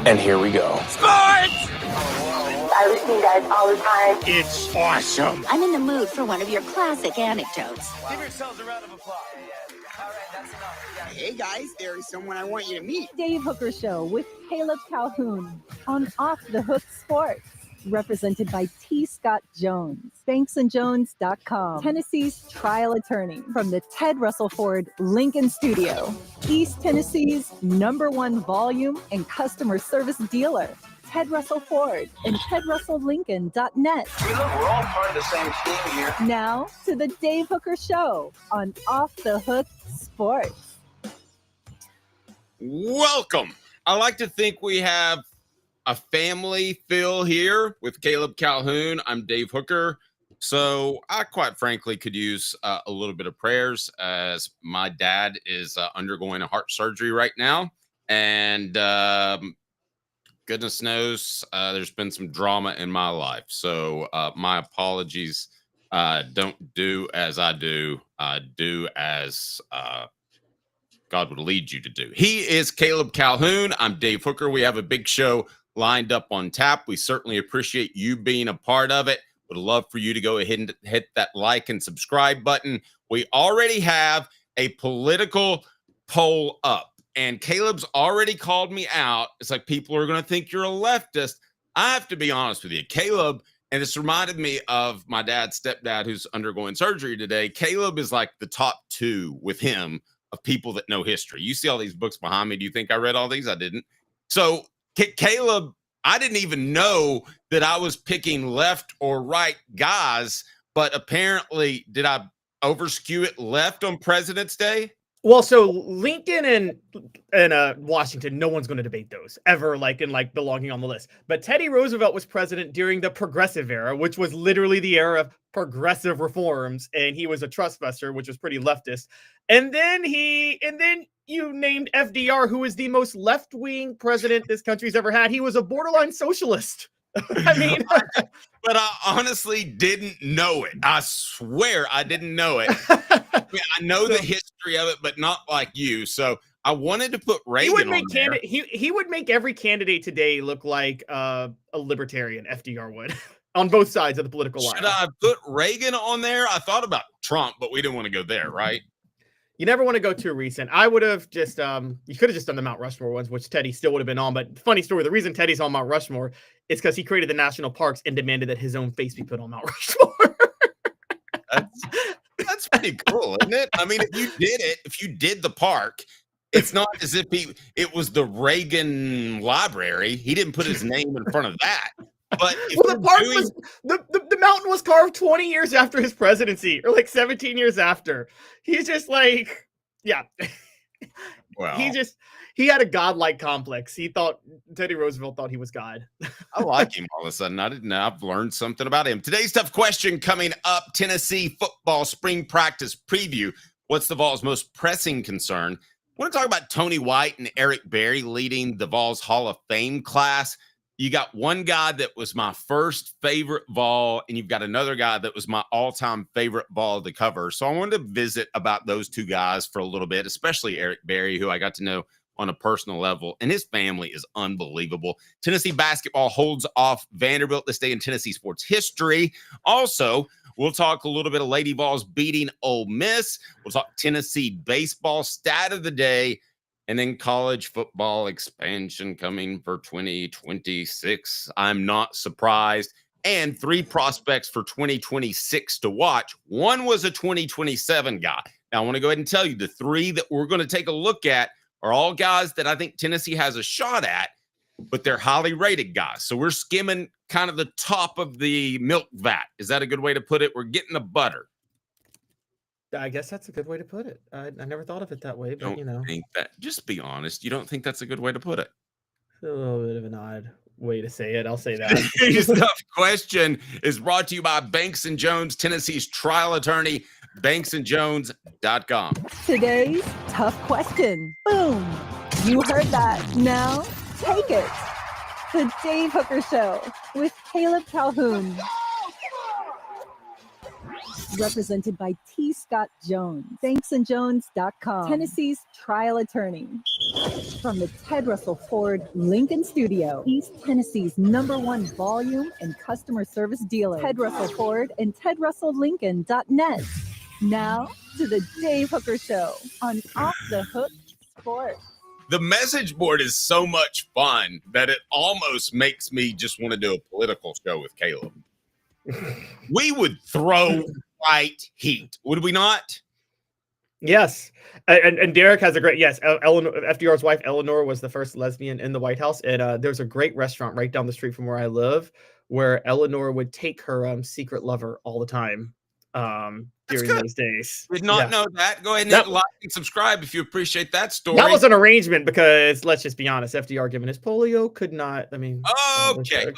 And here we go. Sports! I listen to you guys all the time. It's awesome. I'm in the mood for one of your classic anecdotes. Give yourselves a round of applause. All right, that's enough. Hey guys, there is someone I want you to meet. Dave Hooker Show with Caleb Calhoun on Off the Hook Sports. Represented by T. Scott Jones, banksandjones.com, Tennessee's trial attorney from the Ted Russell Ford Lincoln Studio, East Tennessee's #1 volume and customer service dealer, Ted Russell Ford and TedRussellLincoln.net. Hey, look, we're all part of the same team here. Now to the Dave Hooker Show on Off the Hook Sports. Welcome. I like to think we have a family feel here with Caleb Calhoun. I'm Dave Hooker. So I quite frankly could use a little bit of prayers as my dad is undergoing a heart surgery right now. And goodness knows there's been some drama in my life. So my apologies. Don't do as I do. Do as God would lead you to do. He is Caleb Calhoun. I'm Dave Hooker. We have a big show lined up on tap. We certainly appreciate you being a part of it. Would love for you to go ahead and hit that like and subscribe button. We already have a political poll up, and Caleb's already called me out. It's like people are going to think you're a leftist. I have to be honest with you, Caleb, and this reminded me of my dad's stepdad who's undergoing surgery today. Caleb is like the top two with him of people that know history. You see all these books behind me. Do you think I read all these? I didn't. So Caleb, I didn't even know that I was picking left or right guys, but apparently, did I overskew it left on President's Day? Well, so Lincoln and Washington, no one's going to debate those ever, belonging on the list. But Teddy Roosevelt was president during the Progressive Era, which was literally the era of progressive reforms, and he was a trustbuster, which was pretty leftist. And then you named FDR, who is the most left-wing president this country's ever had. He was a borderline socialist. I mean, but I honestly didn't know it. I swear I didn't know it. I know the history of it, but not like you. So I wanted to put Reagan on there. He would make every candidate today look like a libertarian. FDR would on both sides of the political line. Should I put Reagan on there? I thought about Trump, but we didn't want to go there, right? You never want to go too recent. I would have just, you could have just done the Mount Rushmore ones, which Teddy still would have been on. But funny story, the reason Teddy's on Mount Rushmore is because he created the national parks and demanded that his own face be put on Mount Rushmore. That's pretty cool, isn't it? I mean, if you did the park, it's not as if it was the Reagan Library. He didn't put his name in front of that. But the park was the mountain was carved 20 years after his presidency, or like 17 years after. He's just like, yeah. Well, he had a godlike complex. Teddy Roosevelt thought he was God. I like him all of a sudden. I didn't know. I've learned something about him. Today's tough question coming up: Tennessee football spring practice preview. What's the Vols' most pressing concern? I want to talk about Tony White and Eric Berry leading the Vols Hall of Fame class. You got one guy that was my first favorite Vol, and you've got another guy that was my all-time favorite Vol to cover. So I wanted to visit about those two guys for a little bit, especially Eric Berry, who I got to know on a personal level, and his family is unbelievable. Tennessee basketball holds off Vanderbilt this day in Tennessee sports history. Also, we'll talk a little bit of Lady Vols beating Ole Miss. We'll talk Tennessee baseball stat of the day, and then college football expansion coming for 2026. I'm not surprised. And 3 prospects for 2026 to watch. One was a 2027 guy. Now, I want to go ahead and tell you the 3 that we're going to take a look at are all guys that I think Tennessee has a shot at, but they're highly rated guys. So we're skimming kind of the top of the milk vat. Is that a good way to put it? We're getting the butter. I guess that's a good way to put it. I never thought of it that way, but think that. Just be honest. You don't think that's a good way to put it? A little bit of an odd way to say it. I'll say that. Today's tough question is brought to you by Banks and Jones, Tennessee's trial attorney, banksandjones.com. Today's tough question. Boom. You heard that. Now take it. The Dave Hooker Show with Caleb Calhoun. represented by T. Scott Jones, banksandjones.com, Tennessee's trial attorney. From the Ted Russell Ford Lincoln Studio, East Tennessee's #1 volume and customer service dealer, Ted Russell Ford and TedRussellLincoln.net. Now to the Dave Hooker Show on Off the Hook Sports. The message board is so much fun that it almost makes me just want to do a political show with Caleb. We would throw white heat, would we not? Yes. And Derek has a great, yes, Eleanor, FDR's wife, Eleanor, was the first lesbian in the White House. And there's a great restaurant right down the street from where I live where Eleanor would take her secret lover all the time during those days. Did not know that. Go ahead and hit like and subscribe if you appreciate that story. That was an arrangement because, let's just be honest, FDR, given his polio, could not, I mean. Okay.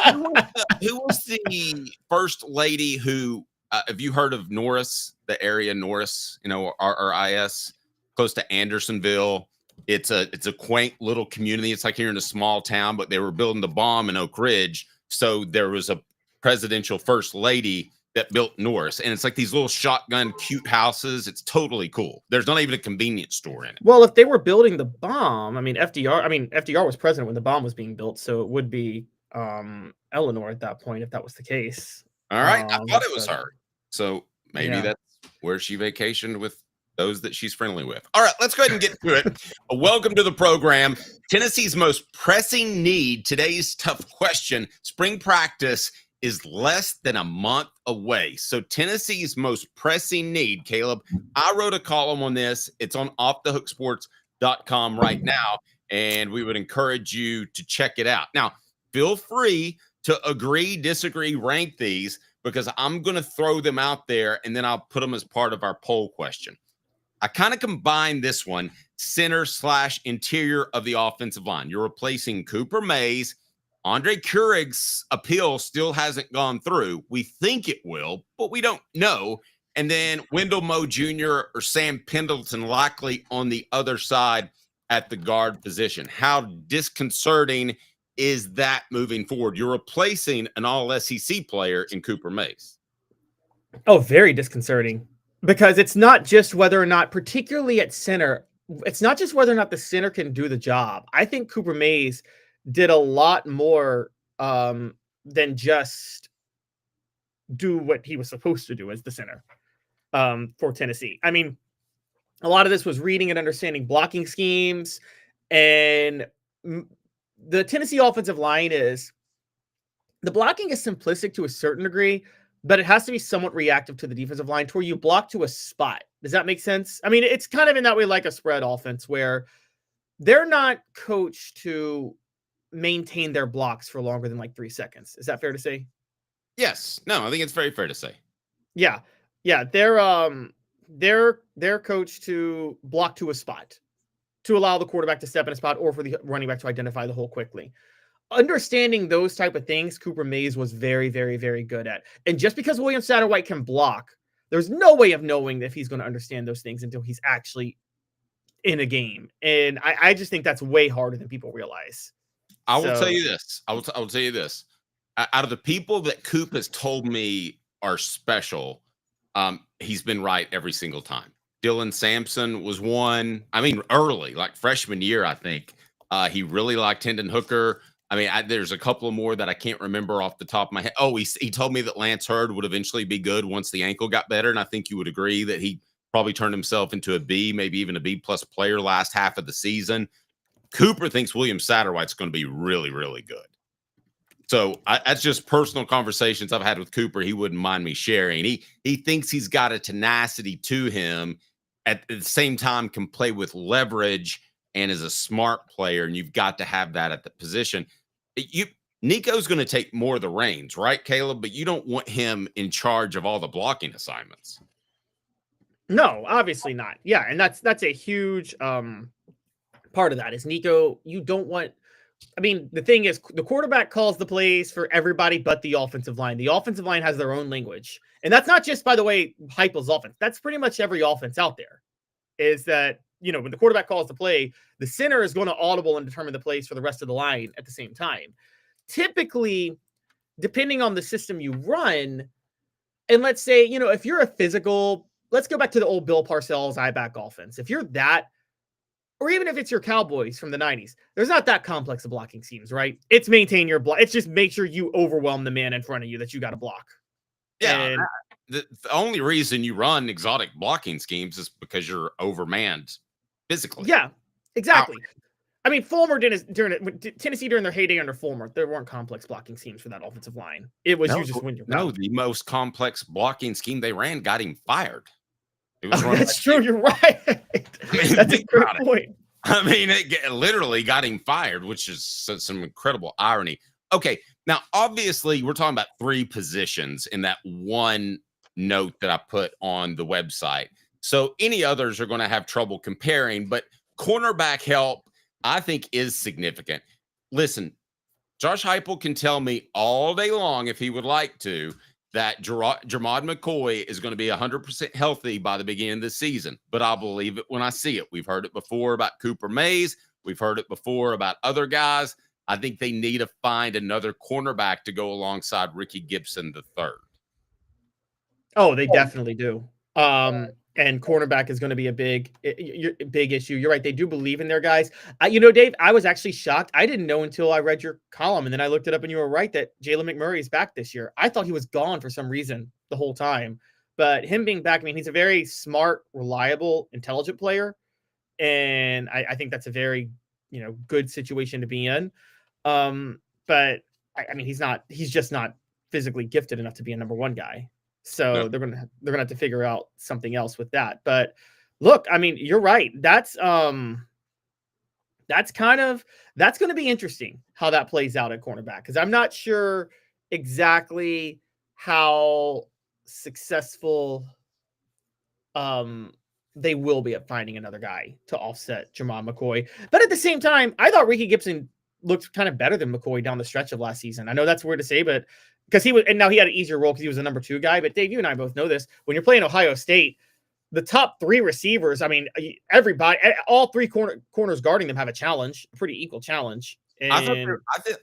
Who was the first lady who, have you heard of Norris, the area Norris, RRIS, close to Andersonville? It's a quaint little community. It's like here in a small town, but they were building the bomb in Oak Ridge. So there was a presidential first lady that built Norris. And it's like these little shotgun cute houses. It's totally cool. There's not even a convenience store in it. Well, if they were building the bomb, FDR was president when the bomb was being built. So it would be Eleanor at that point, if that was the case. All right. I thought it was her. So maybe that's where she vacationed with those that she's friendly with. All right, let's go ahead and get to it. Welcome to the program. Tennessee's most pressing need, today's tough question. Spring practice is less than a month away. So Tennessee's most pressing need, Caleb, I wrote a column on this. It's on offthehooksports.com right now, and we would encourage you to check it out. Now, feel free to agree, disagree, rank these, because I'm going to throw them out there, and then I'll put them as part of our poll question. I kind of combine this one, center/interior of the offensive line. You're replacing Cooper Mays. Andre Keurig's appeal still hasn't gone through. We think it will, but we don't know. And then Wendell Moe Jr. or Sam Pendleton likely on the other side at the guard position. How disconcerting is that moving forward? You're replacing an all-SEC player in Cooper Mays. Oh, very disconcerting. Because it's not just whether or not, particularly at center, it's not just whether or not the center can do the job. I think Cooper Mays did a lot more than just do what he was supposed to do as the center for Tennessee. I mean, a lot of this was reading and understanding blocking schemes. And the Tennessee offensive line the blocking is simplistic to a certain degree, but it has to be somewhat reactive to the defensive line to where you block to a spot. Does that make sense? I mean, it's kind of in that way like a spread offense where they're not coached to maintain their blocks for longer than like 3 seconds. Is that fair to say? Yes. No, I think it's very fair to say. Yeah. Yeah. They're coached to block to a spot to allow the quarterback to step in a spot or for the running back to identify the hole quickly. Understanding those type of things, Cooper Mays was very, very, very good at. And just because William Satterwhite can block, there's no way of knowing if he's going to understand those things until he's actually in a game. And I just think that's way harder than people realize. I will tell you this. I will tell you this. Out of the people that Coop has told me are special, he's been right every single time. Dylan Sampson was one. I mean, early, like freshman year, I think. He really liked Hendon Hooker. I mean, there's a couple of more that I can't remember off the top of my head. Oh, he told me that Lance Hurd would eventually be good once the ankle got better, and I think you would agree that he probably turned himself into a B, maybe even a B-plus player last half of the season. Cooper thinks William Satterwhite's going to be really, really good. So that's just personal conversations I've had with Cooper. He wouldn't mind me sharing. He thinks he's got a tenacity to him. At the same time, can play with leverage and is a smart player, and you've got to have that at the position. Nico's going to take more of the reins, right, Caleb? But you don't want him in charge of all the blocking assignments. No, obviously not. Yeah, and that's a huge part of that is Nico. You don't want. I mean, the thing is, the quarterback calls the plays for everybody but the offensive line. The offensive line has their own language, and that's not just, by the way, Heupel's offense. That's pretty much every offense out there. Is that when the quarterback calls the play, the center is going to audible and determine the plays for the rest of the line at the same time. Typically, depending on the system you run, And let's say, if you're a physical, let's go back to the old Bill Parcells I-back offense. If you're that, or even if it's your Cowboys from the 90s, there's not that complex of blocking schemes, right? It's maintain your block. It's just make sure you overwhelm the man in front of you that you got to block. Yeah. And the only reason you run exotic blocking schemes is because you're overmanned physically. Yeah, exactly. I mean, Fulmer Tennessee during their heyday under Fulmer, there weren't complex blocking schemes for that offensive line. It was you just win your battle. No, the most complex blocking scheme they ran got him fired. It was that's true. You're right. I mean, that's a great point. I mean, it literally got him fired, which is some incredible irony. Okay, now obviously we're talking about 3 positions in that one note that I put on the website. So any others are going to have trouble comparing, but cornerback help, I think, is significant. Listen, Josh Heupel can tell me all day long, if he would like to, that Jermod McCoy is going to be 100% healthy by the beginning of the season, but I'll believe it when I see it. We've heard it before about Cooper Mays. We've heard it before about other guys. I think they need to find another cornerback to go alongside Ricky Gibson III. Oh, they definitely do. And cornerback is going to be a big issue. You're right. They do believe in their guys. Dave, I was actually shocked. I didn't know until I read your column, and then I looked it up, and you were right that Jalen McMurray is back this year. I thought he was gone for some reason the whole time, but him being back, I mean, he's a very smart, reliable, intelligent player, and I think that's a very good situation to be in. But I mean, he's just not physically gifted enough to be a number 1 guy. So they're gonna have to figure out something else with that. But look, I mean, you're right. That's going to be interesting how that plays out at cornerback, because I'm not sure exactly how successful they will be at finding another guy to offset Jermod McCoy. But at the same time, I thought Ricky Gibson looked kind of better than McCoy down the stretch of last season. I know that's weird to say, but because now he had an easier role because he was a number 2 guy. But Dave, you and I both know this. When you're playing Ohio State, the top 3 receivers, I mean, everybody, all 3 corners guarding them have a challenge, a pretty equal challenge. And I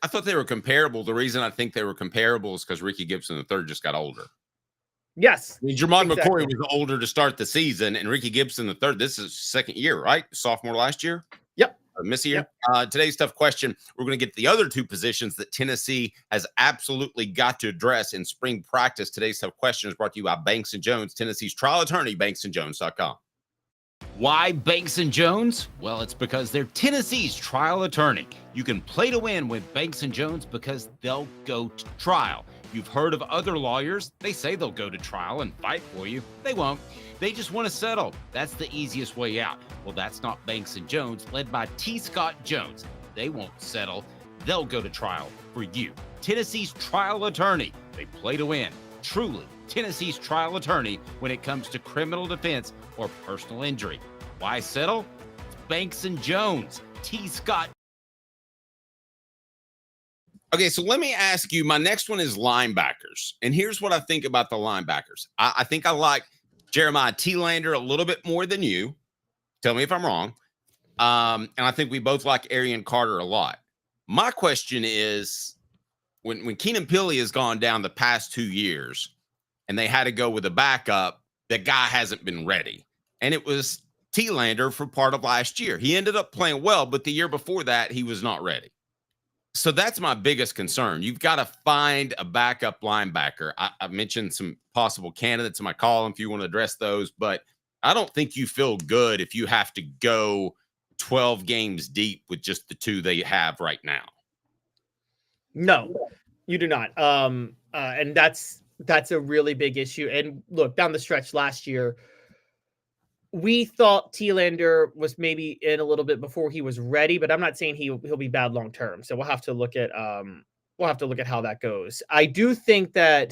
thought they were comparable. The reason I think they were comparable is because Ricky Gibson III just got older. Yes. I mean, Jermod McCoy was older to start the season, and Ricky Gibson III, this is 2nd year, right? Sophomore last year? Yep. Miss a year. Today's tough question. We're going to get the other 2 positions that Tennessee has absolutely got to address in spring practice. Today's tough question is brought to you by Banks & Jones, Tennessee's trial attorney, banksandjones.com. Why Banks & Jones? Well, it's because they're Tennessee's trial attorney. You can play to win with Banks & Jones because they'll go to trial. You've heard of other lawyers. They say they'll go to trial and fight for you. They won't. They just want to settle. That's the easiest way out. Well, that's not Banks & Jones, led by T. Scott Jones. They won't settle. They'll go to trial for you. Tennessee's trial attorney. They play to win. Truly, Tennessee's trial attorney when it comes to criminal defense or personal injury. Why settle? It's Banks & Jones. T. Scott. Okay, so let me ask you, my next one is linebackers. And here's what I think about the linebackers. I think I like Jeremiah Telander a little bit more than you. Tell me if I'm wrong. And I think we both like Arian Carter a lot. My question is, when Keenan Pili has gone down the past 2 years and they had to go with a backup, the guy hasn't been ready. And it was Telander for part of last year. He ended up playing well, but the year before that, he was not ready. So that's my biggest concern. You've got to find a backup linebacker. I mentioned some possible candidates in my column if you want to address those, but I don't think you feel good if you have to go 12 games deep with just the 2 they have right now. No, you do not. And that's a really big issue. And look, down the stretch last year, we thought Telander was maybe in a little bit before he was ready, but I'm not saying he'll be bad long term. So we'll have to look at how that goes. I think they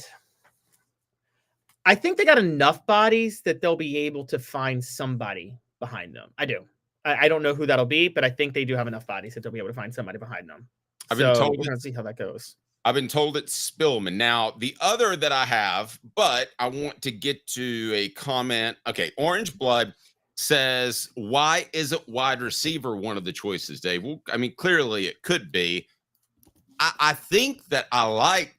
got enough bodies that they'll be able to find somebody behind them. I do. I don't know who that'll be, but I think they do have enough bodies that they'll be able to find somebody behind them. We're going to see how that goes. I've been told it's Spillman. Now, the other that I have, but I want to get to a comment. Okay, Orange Blood says, why isn't wide receiver one of the choices, Dave? Well, I mean, clearly it could be. I think that I like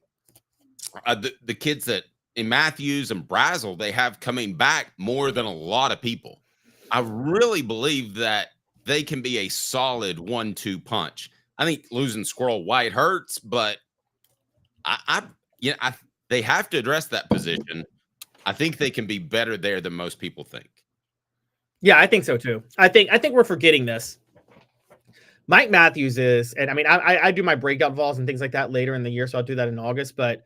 the kids that in Matthews and Brazel, they have coming back more than a lot of people. I really believe that they can be a solid 1-2 punch. I think losing Squirrel White hurts, but they have to address that position. I think they can be better there than most people think. Yeah, I think so too. I think we're forgetting this. Mike Matthews is, and I mean, I do my breakout Vols and things like that later in the year, so I'll do that in August. But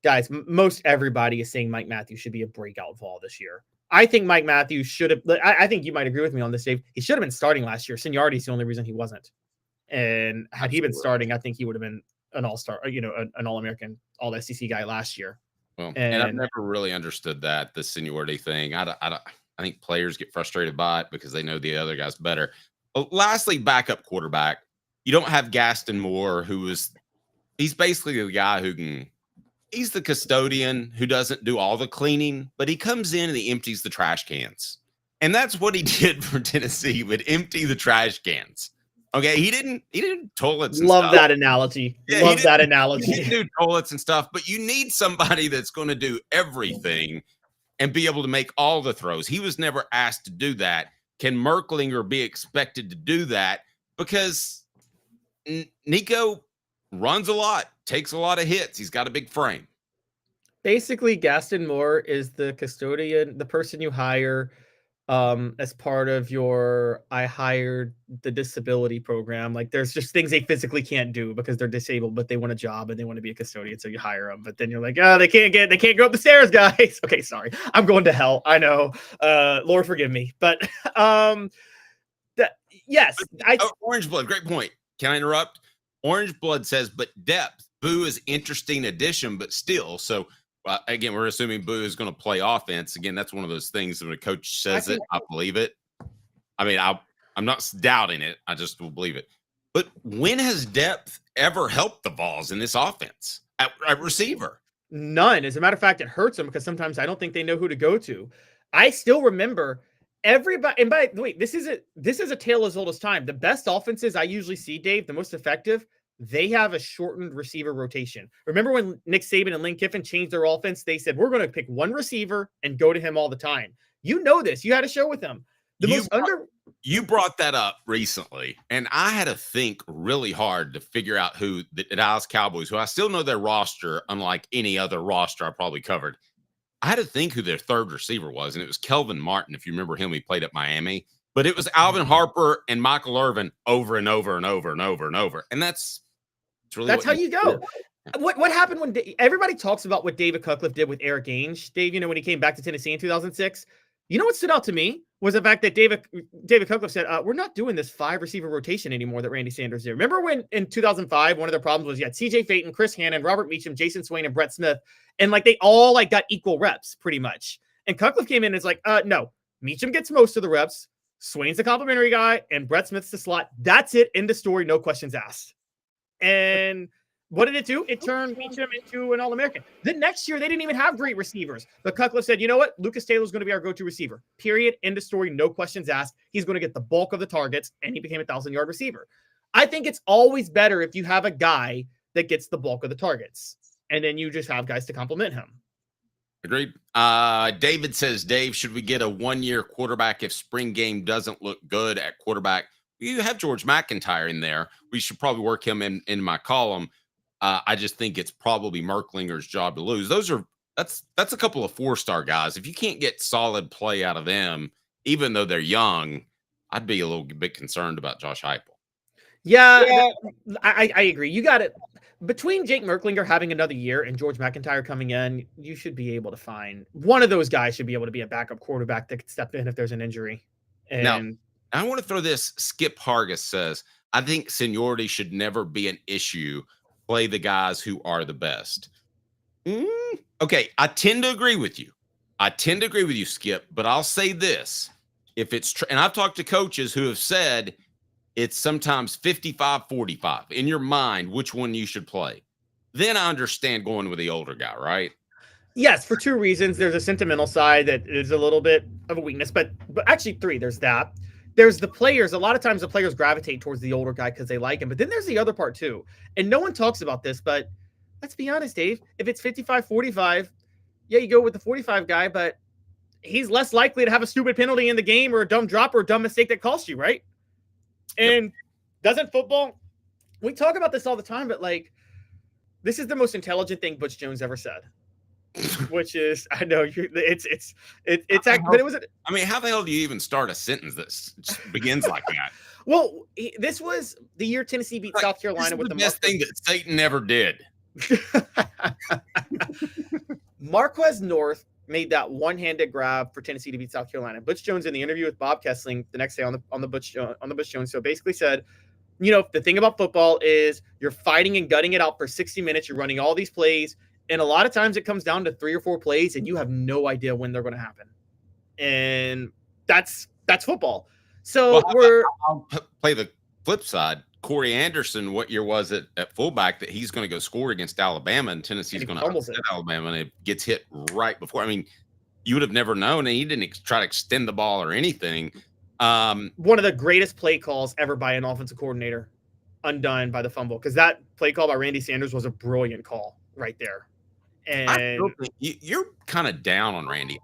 guys, most everybody is saying Mike Matthews should be a breakout Vol this year. I think Mike Matthews should have. I think you might agree with me on this, Dave. He should have been starting last year. Seniority is the only reason he wasn't. And had he been starting, I think he would have been an all-star, an All-American, All-SEC guy last year. Well, and I've never really understood the seniority thing. I think players get frustrated by it because they know the other guy's better. Well, lastly, backup quarterback. You don't have Gaston Moore, he's basically the guy he's the custodian who doesn't do all the cleaning, but he comes in and he empties the trash cans. And that's what he did for Tennessee, would empty the trash cans. Okay, he didn't toilets and Love stuff. that analogy. Yeah, Love that analogy. He didn't do toilets and stuff, but you need somebody that's going to do everything and be able to make all the throws. He was never asked to do that. Can Merklinger be expected to do that? Because Nico runs a lot, takes a lot of hits. He's got a big frame. Basically, Gaston Moore is the custodian, the person you hire as part of I hired the disability program. Like, there's just things they physically can't do because they're disabled, but they want a job and they want to be a custodian, so you hire them. But then you're like, oh, they can't go up the stairs, guys. Okay, sorry, I'm going to hell. I know. Lord forgive me. But yes, Orange Blood, great point. Can I interrupt? Orange Blood says, but depth. Boo is interesting addition, but still. So again, we're assuming Boo is going to play offense. Again, that's one of those things when a coach says I believe it. I mean, I'm not doubting it. I just will believe it. But when has depth ever helped the Vols in this offense at receiver? None. As a matter of fact, it hurts them because sometimes I don't think they know who to go to. I still remember everybody. And by the way, this is a tale as old as time. The best offenses I usually see, Dave, the most effective, they have a shortened receiver rotation. Remember when Nick Saban and Lane Kiffin changed their offense? They said, we're going to pick one receiver and go to him all the time. You know this. You had a show with him. You brought that up recently, and I had to think really hard to figure out who the Dallas Cowboys, who I still know their roster, unlike any other roster I probably covered. I had to think who their third receiver was, and it was Kelvin Martin. If you remember him, he played at Miami. But it was Alvin Harper and Michael Irvin over and over and over and over and over. And that's really how you go. What happened when everybody talks about what David Cutcliffe did with Eric Ainge? Dave, when he came back to Tennessee in 2006, you know what stood out to me was the fact that David Cutcliffe said, we're not doing this 5 receiver rotation anymore that Randy Sanders did. Remember when in 2005, one of their problems was you had CJ Payton, Chris Hannon, Robert Meacham, Jason Swain, and Brett Smith. And they all got equal reps pretty much. And Cutcliffe came in and is like, no, Meacham gets most of the reps. Swain's the complimentary guy and Brett Smith's the slot. That's it. End of story. No questions asked. And what did it do? It turned Meacham into an All-American. The next year, they didn't even have great receivers. But Cutcliffe said, you know what? Lucas Taylor's going to be our go-to receiver. Period. End of story. No questions asked. He's going to get the bulk of the targets, and he became a 1,000-yard receiver. I think it's always better if you have a guy that gets the bulk of the targets, and then you just have guys to complement him. Agreed. David says, Dave, should we get a 1-year quarterback if spring game doesn't look good at quarterback? You have George McIntyre in there. We should probably work him in my column. I just think it's probably Merklinger's job to lose. That's a couple of 4-star guys. If you can't get solid play out of them, even though they're young, I'd be a little bit concerned about Josh Heupel. Yeah. I agree. You got it. Between Jake Merklinger having another year and George McIntyre coming in, you should be able to find one of those guys should be able to be a backup quarterback that could step in if there's an injury. And now, I want to throw this. Skip Hargis says, I think seniority should never be an issue. Play the guys who are the best. Okay, I tend to agree with you. Skip, but I'll say this. If it's and I've talked to coaches who have said it's sometimes 55-45 in your mind, which one you should play. Then I understand going with the older guy, right? Yes, for 2 reasons. There's a sentimental side that is a little bit of a weakness, but actually 3. There's that. There's the players. A lot of times the players gravitate towards the older guy because they like him. But then there's the other part too. And no one talks about this, but let's be honest, Dave. If it's 55-45, yeah, you go with the 45 guy, but he's less likely to have a stupid penalty in the game or a dumb drop or a dumb mistake that costs you, right? And doesn't football, we talk about this all the time, but like, this is the most intelligent thing Butch Jones ever said, which is, I know it's but it was, I mean, how the hell do you even start a sentence that begins like that? Well, this was the year Tennessee beat South Carolina with the best thing that Satan never did. Marquez North made that one-handed grab for Tennessee to beat South Carolina. Butch Jones in the interview with Bob Kessling the next day on the Butch Jones show basically said, you know, the thing about football is you're fighting and gutting it out for 60 minutes. You're running all these plays, and a lot of times it comes down to 3 or 4 plays, and you have no idea when they're going to happen. And that's football. So I'll play the flip side. Corey Anderson, what year was it at fullback that he's going to go score against Alabama, and Tennessee's going to upset Alabama, and it gets hit right before. I mean, you would have never known, and he didn't try to extend the ball or anything. One of the greatest play calls ever by an offensive coordinator, undone by the fumble, because that play call by Randy Sanders was a brilliant call right there. And you're kind of down on Randy.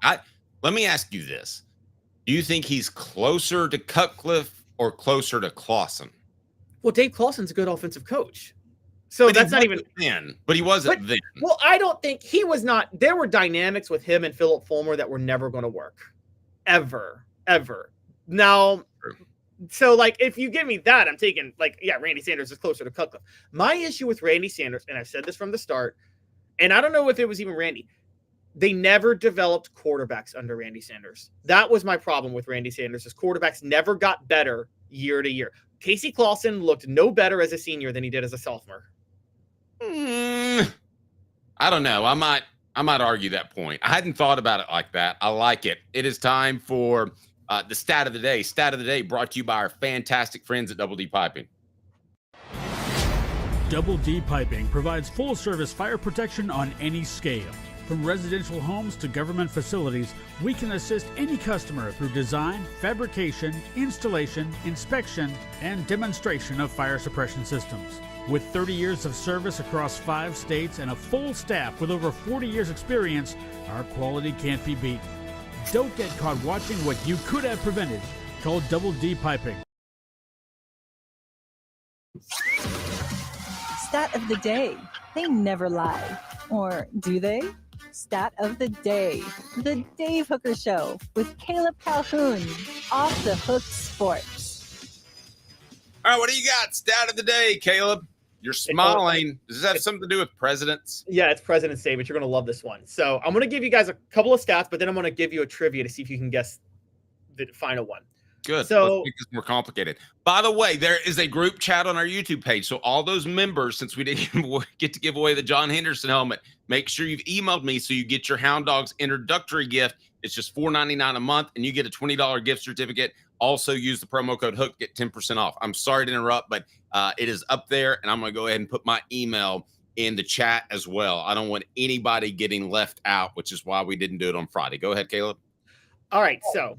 Let me ask you this. Do you think he's closer to Cutcliffe or closer to Clawson? Well, Dave Clawson's a good offensive coach. So but that's not even then, but he wasn't then. Well, I don't think he was not. There were dynamics with him and Philip Fulmer that were never going to work. Ever. Now, so like, if you give me that, I'm taking Randy Sanders is closer to Cutcliffe. My issue with Randy Sanders, and I've said this from the start, and I don't know if it was even Randy, they never developed quarterbacks under Randy Sanders. That was my problem with Randy Sanders. His quarterbacks never got better year to year. Casey Clawson looked no better as a senior than he did as a sophomore. I don't know. I might argue that point. I hadn't thought about it like that. I like it. It is time for the stat of the day. Stat of the day brought to you by our fantastic friends at Double D Piping. Double D Piping provides full-service fire protection on any scale. From residential homes to government facilities, we can assist any customer through design, fabrication, installation, inspection, and demonstration of fire suppression systems. With 30 years of service across 5 states and a full staff with over 40 years experience, our quality can't be beaten. Don't get caught watching what you could have prevented. Call Double D Piping. Stat of the day. They never lie. Or do they? Stat of the day. The Dave Hooker Show with Caleb Calhoun. Off the Hook Sports. All right, what do you got? Stat of the day, Caleb. You're smiling. Does that have something to do with presidents? Yeah, it's President's Day, but you're going to love this one. So I'm going to give you guys a couple of stats, but then I'm going to give you a trivia to see if you can guess the final one. Good. So let's make this more complicated. By the way, there is a group chat on our YouTube page. So all those members, since we didn't get to give away the John Henderson helmet, make sure you've emailed me so you get your Hound Dogs introductory gift. It's just $4.99 a month, and you get a $20 gift certificate. Also use the promo code HOOK, get 10% off. I'm sorry to interrupt, but it is up there, and I'm going to go ahead and put my email in the chat as well. I don't want anybody getting left out, which is why we didn't do it on Friday. Go ahead, Caleb. All right, so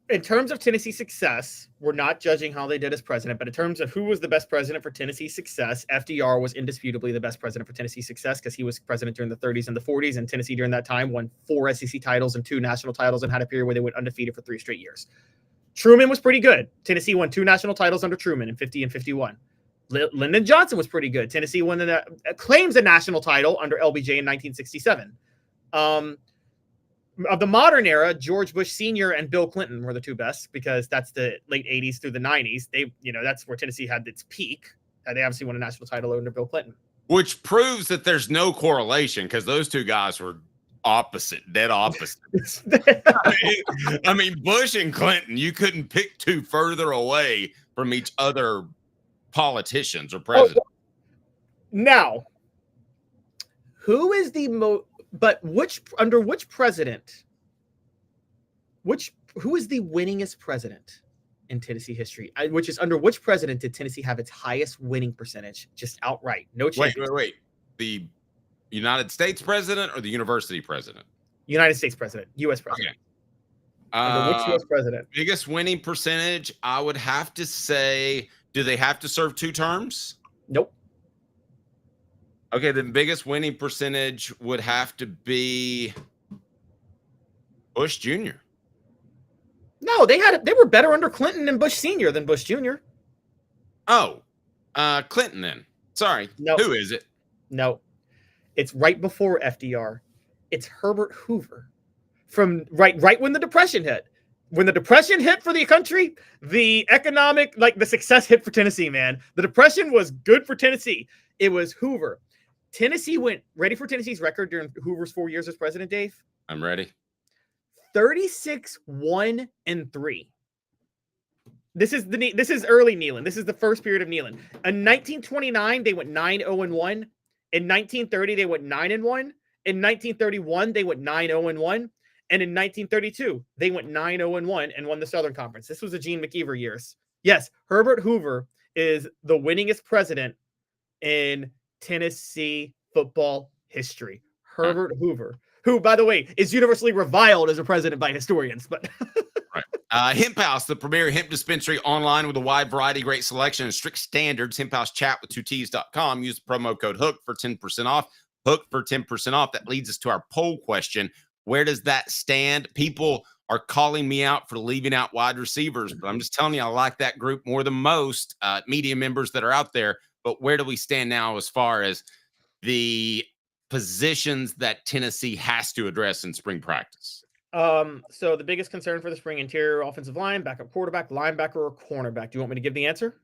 in terms of Tennessee's success, we're not judging how they did as president, but in terms of who was the best president for Tennessee's success, FDR was indisputably the best president for Tennessee's success because he was president during the 30s and the 40s, and Tennessee during that time won 4 SEC titles and 2 national titles and had a period where they went undefeated for 3 straight years. Truman was pretty good. Tennessee won 2 national titles under Truman in 50 and 51. Lyndon Johnson was pretty good. Tennessee claims a national title under LBJ in 1967. Of the modern era, George Bush Sr. and Bill Clinton were the 2 best because that's the late 80s through the 90s. That's where Tennessee had its peak. They obviously won a national title under Bill Clinton. Which proves that there's no correlation because those 2 guys were dead opposite. I mean, Bush and Clinton, you couldn't pick 2 further away from each other politicians or presidents. Now, who is the under which president, who is the winningest president in Tennessee history? Which is under which president did Tennessee have its highest winning percentage, just outright? No change. Wait. The United States president or the university president? United States president, U.S. president. Okay. Under which U.S. president? Biggest winning percentage, I would have to say, do they have to serve 2 terms? Nope. Okay, the biggest winning percentage would have to be Bush Jr. No, they were better under Clinton and Bush Sr. than Bush Jr. Oh, Clinton then. Sorry. No. Who is it? No. It's right before FDR. It's Herbert Hoover. From right when the Depression hit. When the Depression hit for the country, the economic, the success hit for Tennessee, man. The Depression was good for Tennessee. It was Hoover. Tennessee went, ready for Tennessee's record during Hoover's 4 years as president, Dave? I'm ready. 36-1-3. This is early Neyland. This is the first period of Neyland. In 1929, they went 9-0-1. In 1930, they went 9-1. In 1931, they went 9-0-1. And in 1932, they went 9-0-1 and won the Southern Conference. This was the Gene McKeever years. Yes, Herbert Hoover is the winningest president in Tennessee football history. Herbert Hoover, who, by the way, is universally reviled as a president by historians. But right. Hemp House, the premier hemp dispensary online with a wide variety, great selection, and strict standards. Hemp House chat with 2Ts.com. Use the promo code HOOK for 10% off. HOOK for 10% off. That leads us to our poll question. Where does that stand? People are calling me out for leaving out wide receivers, but I'm just telling you, I like that group more than most media members that are out there. But where do we stand now as far as the positions that Tennessee has to address in spring practice? So the biggest concern for the spring: interior offensive line, backup quarterback, linebacker, or cornerback. Do you want me to give the answer?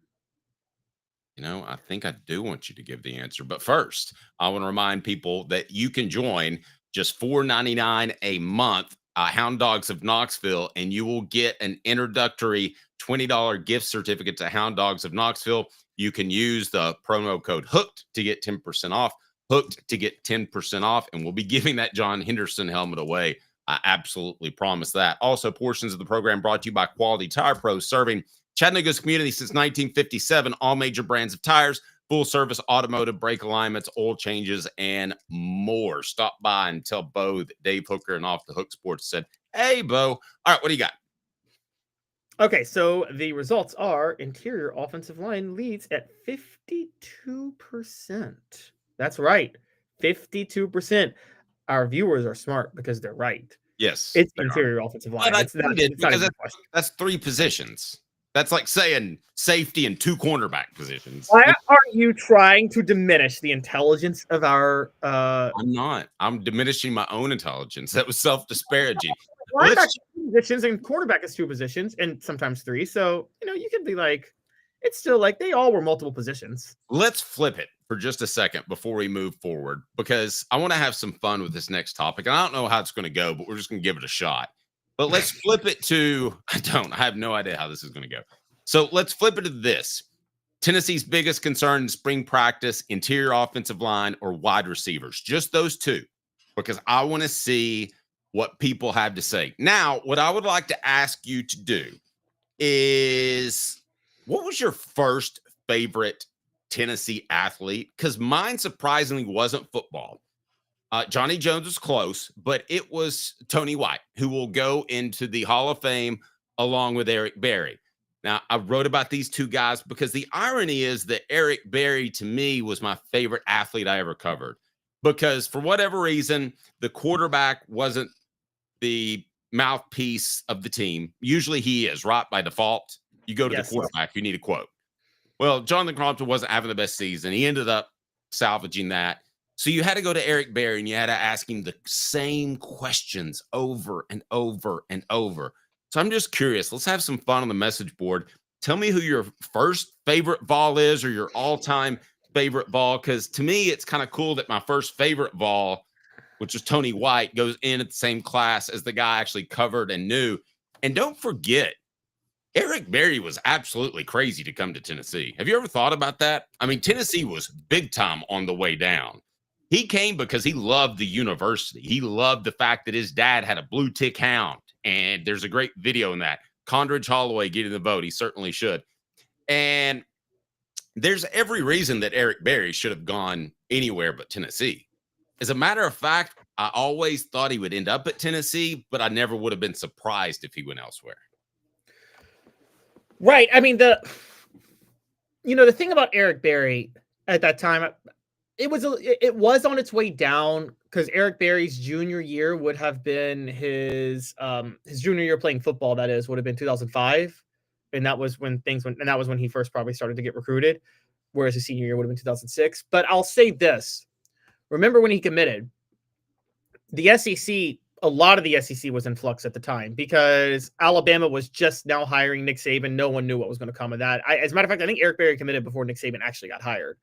You know, I think I do want you to give the answer. But first, I want to remind people that you can join just $4.99 a month, Hound Dogs of Knoxville, and you will get an introductory $20 gift certificate to Hound Dogs of Knoxville. You can use the promo code HOOKED to get 10% off, HOOKED to get 10% off, and we'll be giving that John Henderson helmet away. I absolutely promise that. Also, portions of the program brought to you by Quality Tire Pros, serving Chattanooga's community since 1957, all major brands of tires, full service automotive, brake alignments, oil changes, and more. Stop by and tell Bo that Dave Hooker and Off the Hook Sports said, hey, Bo. All right, what do you got? Okay, so the results are interior offensive line leads at 52%. That's right, 52%. Our viewers are smart because they're right. Yes. It's interior offensive line. That's three positions. That's like saying safety and two cornerback positions. Why are you trying to diminish the intelligence of our... I'm not. I'm diminishing my own intelligence. That was self-disparaging. Linebacker is 2 positions and cornerback is 2 positions and sometimes 3. So, you could be like, it's still like they all were multiple positions. Let's flip it for just a second before we move forward, because I want to have some fun with this next topic. And I don't know how it's going to go, but we're just going to give it a shot. But let's flip it to, I have no idea how this is going to go. So let's flip it to this. Tennessee's biggest concern in spring practice, interior offensive line or wide receivers. Just those two, because I want to see what people have to say. Now, what I would like to ask you to do is, what was your first favorite Tennessee athlete? Because mine surprisingly wasn't football. Johnny Jones was close, but it was Tony White, who will go into the Hall of Fame along with Eric Berry. Now, I wrote about these two guys because the irony is that Eric Berry, to me, was my favorite athlete I ever covered. Because for whatever reason, the quarterback wasn't the mouthpiece of the team. Usually he is, right, by default. You go to the quarterback, you need a quote. Well, Jonathan Crompton wasn't having the best season. He ended up salvaging that. So you had to go to Eric Berry and you had to ask him the same questions over and over and over. So I'm just curious. Let's have some fun on the message board. Tell me who your first favorite Vol is, or your all-time favorite Vol, because to me, it's kind of cool that my first favorite Vol, which was Tony White, goes in at the same class as the guy I actually covered and knew. And don't forget, Eric Berry was absolutely crazy to come to Tennessee. Have you ever thought about that? I mean, Tennessee was big time on the way down. He came because he loved the university. He loved the fact that his dad had a blue tick hound. And there's a great video in that. Condridge Holloway getting the vote. He certainly should. And there's every reason that Eric Berry should have gone anywhere but Tennessee. As a matter of fact, I always thought he would end up at Tennessee, but I never would have been surprised if he went elsewhere. Right. I mean, the thing about Eric Berry at that time, it was on its way down because Eric Berry's junior year would have been his junior year playing football. That is, would have been 2005, and that was when he first probably started to get recruited. Whereas his senior year would have been 2006. But I'll say this: remember when he committed? The SEC, a lot of the SEC was in flux at the time because Alabama was just now hiring Nick Saban. No one knew what was going to come of that. As a matter of fact, I think Eric Berry committed before Nick Saban actually got hired.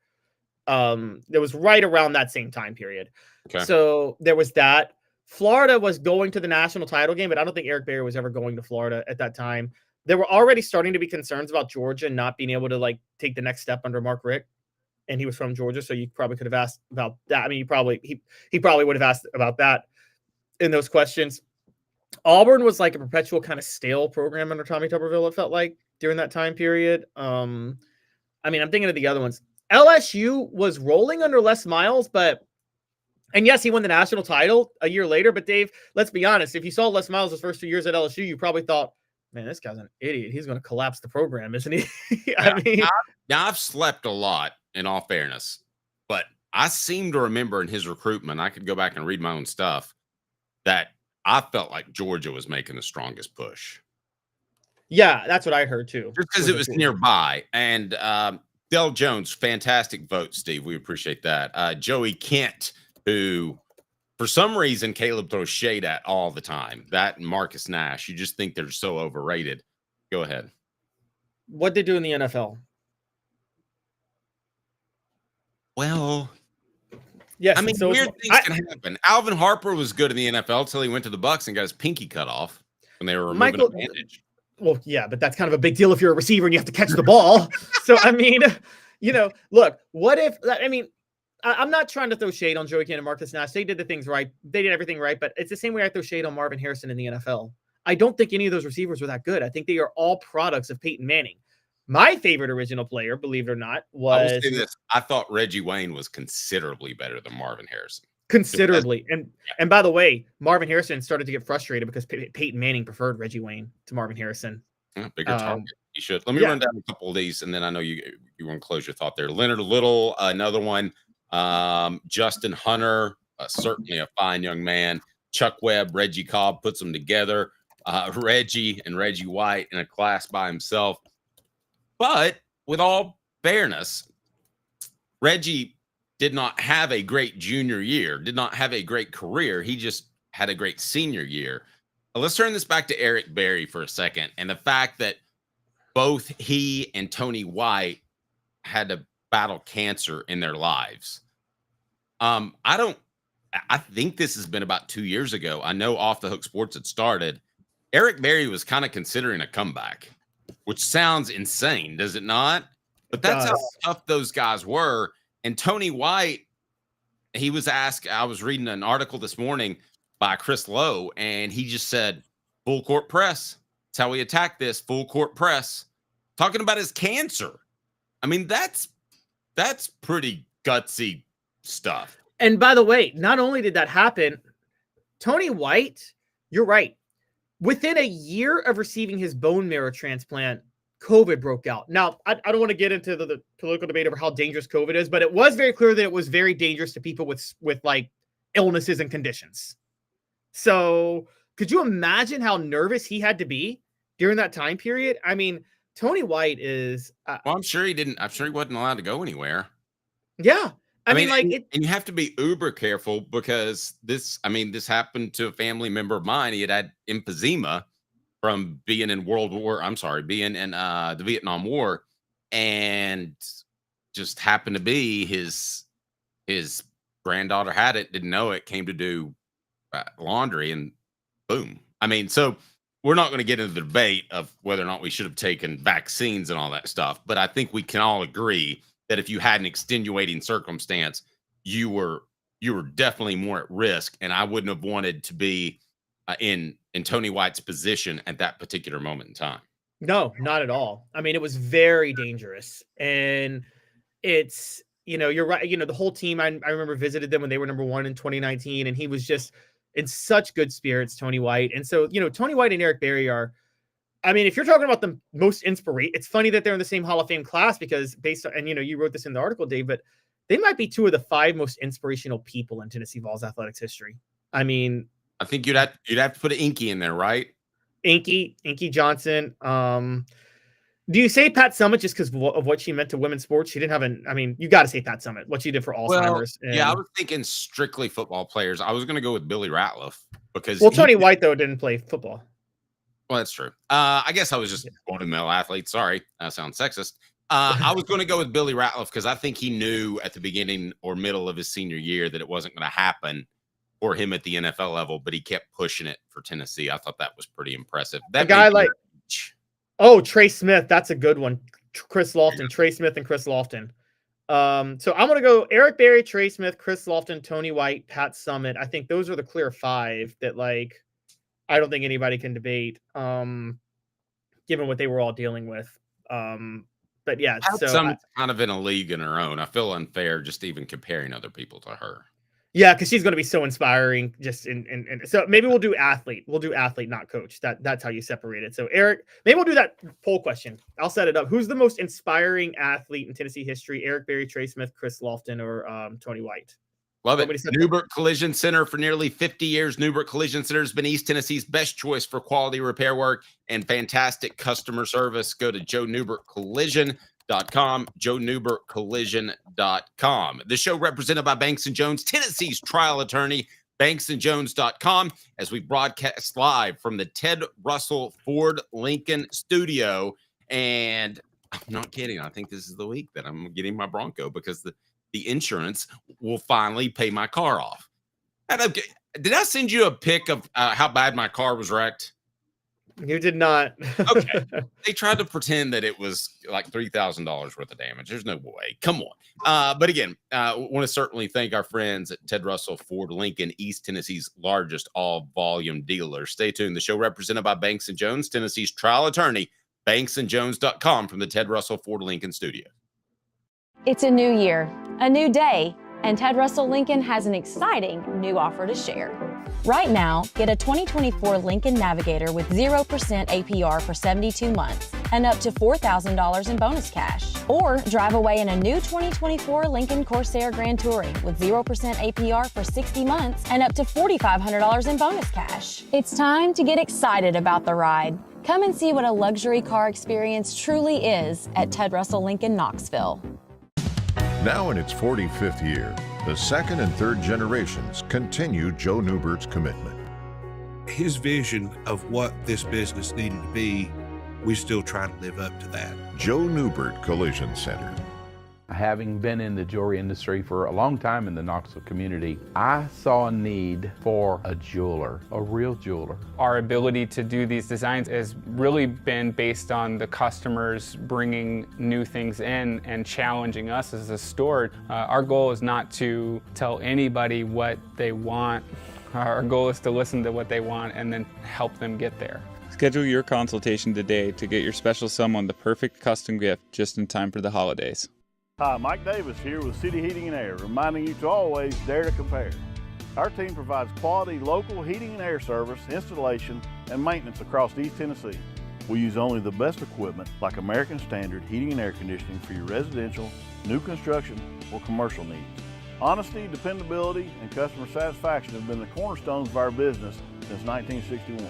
It was right around that same time period. Okay. So there was that. Florida was going to the national title game, but I don't think Eric Berry was ever going to Florida at that time. There were already starting to be concerns about Georgia not being able to take the next step under Mark Richt. And he was from Georgia, so you probably could have asked about that. I mean, he probably would have asked about that in those questions. Auburn was like a perpetual kind of stale program under Tommy Tuberville, it felt like, during that time period. I mean, I'm thinking of the other ones. LSU was rolling under Les Miles, and yes, he won the national title a year later. But Dave, let's be honest, if you saw Les Miles his first 2 years at LSU, you probably thought, man, this guy's an idiot. He's going to collapse the program, isn't he? Now I've slept a lot, in all fairness, but I seem to remember in his recruitment, I could go back and read my own stuff, that I felt like Georgia was making the strongest push. Yeah, that's what I heard too. Just because it was nearby. And Del Jones, fantastic vote, Steve. We appreciate that. Joey Kent, who for some reason Caleb throws shade at all the time. That and Marcus Nash. You just think they're so overrated. Go ahead. What'd they do in the NFL? Well, yes. I mean, so weird things can happen. Alvin Harper was good in the NFL until he went to the Bucs and got his pinky cut off when they were removing a bandage. Well, yeah, but that's kind of a big deal if you're a receiver and you have to catch the ball. So, I mean, look, what if, I'm not trying to throw shade on Joey Kent and Marcus Nash. They did the things right. They did everything right, but it's the same way I throw shade on Marvin Harrison in the NFL. I don't think any of those receivers were that good. I think they are all products of Peyton Manning. My favorite original player, believe it or not, was... I will say this. I thought Reggie Wayne was considerably better than Marvin Harrison. Considerably. And by the way, Marvin Harrison started to get frustrated because Peyton Manning preferred Reggie Wayne to Marvin Harrison. Bigger target. You should. Let me run down a couple of these, and then I know you want to close your thought there. Leonard Little, another one. Justin Hunter, certainly a fine young man. Chuck Webb, Reggie Cobb puts them together. Reggie and Reggie White in a class by himself. But with all fairness, Reggie did not have a great junior year, did not have a great career. He just had a great senior year. Let's turn this back to Eric Berry for a second. And the fact that both he and Tony White had to battle cancer in their lives. I think this has been about 2 years ago. I know Off the Hook Sports had started. Eric Berry was kind of considering a comeback, which sounds insane, does it not? But that's how tough those guys were. And Tony White, he was asked, I was reading an article this morning by Chris Lowe, and he just said, full court press. That's how we attack this, full court press. Talking about his cancer. I mean, that's pretty gutsy stuff. And by the way, not only did that happen, Tony White, you're right. Within a year of receiving his bone marrow transplant, COVID broke out. Now, I don't want to get into the political debate over how dangerous COVID is, but it was very clear that it was very dangerous to people with like illnesses and conditions. So could you imagine how nervous he had to be during that time period? I mean, Tony White is... well, I'm sure he wasn't allowed to go anywhere. Yeah. I mean, and you have to be uber careful because this happened to a family member of mine. He had emphysema from being in being in the Vietnam War, and just happened to be his granddaughter had it, didn't know it, came to do laundry, and boom. I mean, so we're not going to get into the debate of whether or not we should have taken vaccines and all that stuff, but I think we can all agree that if you had an extenuating circumstance, you were definitely more at risk, and I wouldn't have wanted to be in Tony White's position at that particular moment in time. No, not at all. I mean, it was very dangerous, and it's, you're right. The whole team, I remember visited them when they were number 1 in 2019, and he was just in such good spirits, Tony White. And so, Tony White and Eric Berry are, I mean, if you're talking about the most inspiration, it's funny that they're in the same Hall of Fame class because based on, and you wrote this in the article, Dave, but they might be two of the 5 most inspirational people in Tennessee Vols athletics history. I mean, I think you'd have to put an Inky in there, right? Inky Johnson. Do you say Pat Summitt just because of what she meant to women's sports? She didn't have you got to say Pat Summitt, what she did for Alzheimer's. Yeah, I was thinking strictly football players. I was going to go with Billy Ratliff because Tony White though didn't play football. Well, that's true. I guess I was just going to male athlete. Sorry, that sounds sexist. I was going to go with Billy Ratliff because I think he knew at the beginning or middle of his senior year that it wasn't going to happen for him at the NFL level, but he kept pushing it for Tennessee. I thought that was pretty impressive. That guy Trey Smith, that's a good one. Chris Lofton, Trey Smith and Chris Lofton. So I'm going to go Eric Berry, Trey Smith, Chris Lofton, Tony White, Pat Summitt. I think those are the clear 5 that I don't think anybody can debate, given what they were all dealing with. But yeah, Pat Summitt's kind of in a league in her own. I feel unfair just even comparing other people to her. Yeah, because she's going to be so inspiring. So maybe we'll do athlete. We'll do athlete, not coach. That's how you separate it. So Eric, maybe we'll do that poll question. I'll set it up. Who's the most inspiring athlete in Tennessee history? Eric Berry, Trey Smith, Chris Lofton, or Tony White? Love it. Newbert Collision Center for nearly 50 years. Newbert Collision Center has been East Tennessee's best choice for quality repair work and fantastic customer service. Go to JoeNewbertCollision.com, JoeNewbertCollision.com. The show represented by Banks & Jones, Tennessee's trial attorney, BanksandJones.com, as we broadcast live from the Ted Russell Ford Lincoln studio. And I'm not kidding. I think this is the week that I'm getting my Bronco because the insurance will finally pay my car off. Did I send you a pic of how bad my car was wrecked? You did not. Okay. They tried to pretend that it was like $3,000 worth of damage. There's no way. Come on. But again, want to certainly thank our friends at Ted Russell Ford Lincoln, East Tennessee's largest all-volume dealer. Stay tuned. The show represented by Banks & Jones, Tennessee's trial attorney, BanksandJones.com from the Ted Russell Ford Lincoln studio. It's a new year, a new day, and Ted Russell Lincoln has an exciting new offer to share. Right now, get a 2024 Lincoln Navigator with 0% APR for 72 months and up to $4,000 in bonus cash. Or drive away in a new 2024 Lincoln Corsair Grand Touring with 0% APR for 60 months and up to $4,500 in bonus cash. It's time to get excited about the ride. Come and see what a luxury car experience truly is at Ted Russell Lincoln, Knoxville. Now in its 45th year, the second and third generations continue Joe Newbert's commitment. His vision of what this business needed to be, we still try to live up to that. Joe Newbert Collision Center. Having been in the jewelry industry for a long time in the Knoxville community, I saw a need for a jeweler, a real jeweler. Our ability to do these designs has really been based on the customers bringing new things in and challenging us as a store. Our goal is not to tell anybody what they want. Our goal is to listen to what they want and then help them get there. Schedule your consultation today to get your special someone the perfect custom gift just in time for the holidays. Hi, Mike Davis here with City Heating and Air, reminding you to always dare to compare. Our team provides quality local heating and air service, installation, and maintenance across East Tennessee. We use only the best equipment like American Standard heating and air conditioning for your residential, new construction, or commercial needs. Honesty, dependability, and customer satisfaction have been the cornerstones of our business since 1961.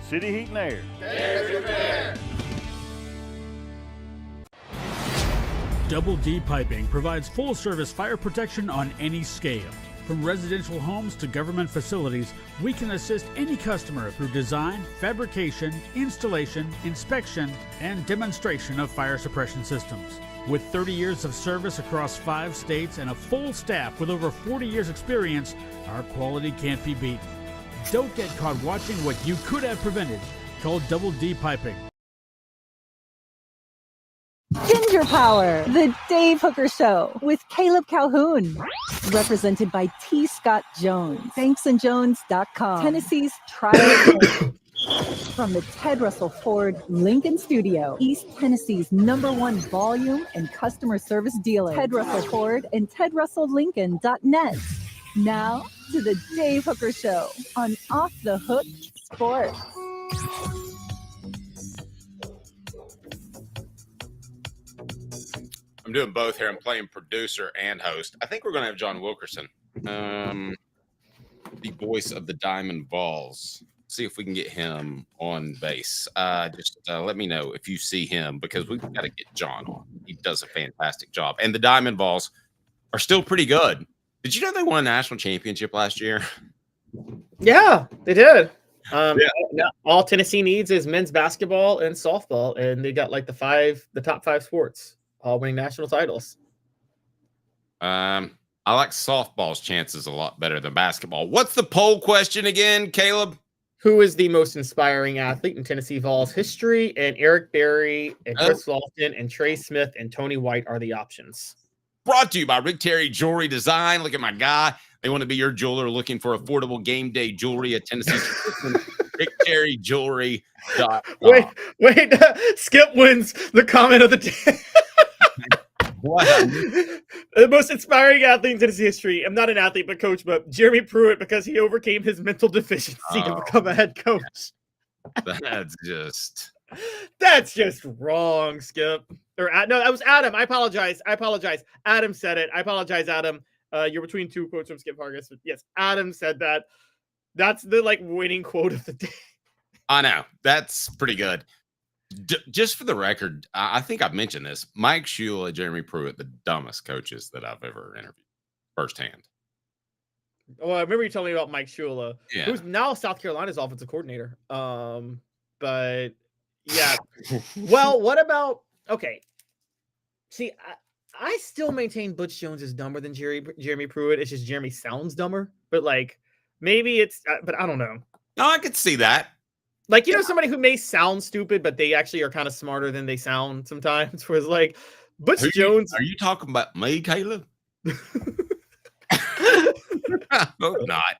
City Heat and Air. Dare to compare. Double D Piping provides full-service fire protection on any scale. From residential homes to government facilities, we can assist any customer through design, fabrication, installation, inspection, and demonstration of fire suppression systems. With 30 years of service across 5 states and a full staff with over 40 years experience, our quality can't be beaten. Don't get caught watching what you could have prevented. Call Double D Piping. Ginger Power, the Dave Hooker Show with Caleb Calhoun. Represented by T. Scott Jones, BanksandJones.com, Tennessee's trial from the Ted Russell Ford Lincoln Studio, East Tennessee's #1 volume and customer service dealer, Ted Russell Ford and TedRussellLincoln.net. Now to the Dave Hooker Show on Off the Hook Sports. I'm doing both here. I'm playing producer and host. I think we're going to have John Wilkerson, the voice of the Diamond Vols. See if we can get him on base. Just let me know if you see him, because we've got to get John on. He does a fantastic job. And the Diamond Vols are still pretty good. Did you know they won a national championship last year? Yeah, they did. All Tennessee needs is men's basketball and softball, and they got like the top 5 sports, all winning national titles. I like softball's chances a lot better than basketball. What's the poll question again, Caleb? Who is the most inspiring athlete in Tennessee Vols history? And Eric Berry and Chris Lofton and Trey Smith and Tony White are the options. Brought to you by Rick Terry Jewelry Design. Look at my guy. They want to be your jeweler looking for affordable game day jewelry at Tennessee. RickTerryJewelry.com. Wait. Skip wins the comment of the day. What? The most inspiring athlete in Tennessee history. I'm not an athlete, but coach, but Jeremy Pruitt, because he overcame his mental deficiency to become a head coach. That's just wrong, Skip. No, that was Adam. I apologize. Adam said it. I apologize, Adam. You're between two quotes from Skip Hargis. Yes, Adam said that. That's the winning quote of the day. I know. That's pretty good. Just for the record, I think I've mentioned this. Mike Shula, Jeremy Pruitt, the dumbest coaches that I've ever interviewed firsthand. Well, I remember you telling me about Mike Shula, yeah, who's now South Carolina's offensive coordinator. But yeah. Well, what about See, I still maintain Butch Jones is dumber than Jeremy Pruitt. It's just Jeremy sounds dumber, but maybe it's. But I don't know. No, I could see that. Somebody who may sound stupid, but they actually are kind of smarter than they sound sometimes. Was Butch Jones. Are you talking about me, Caleb? Hope not.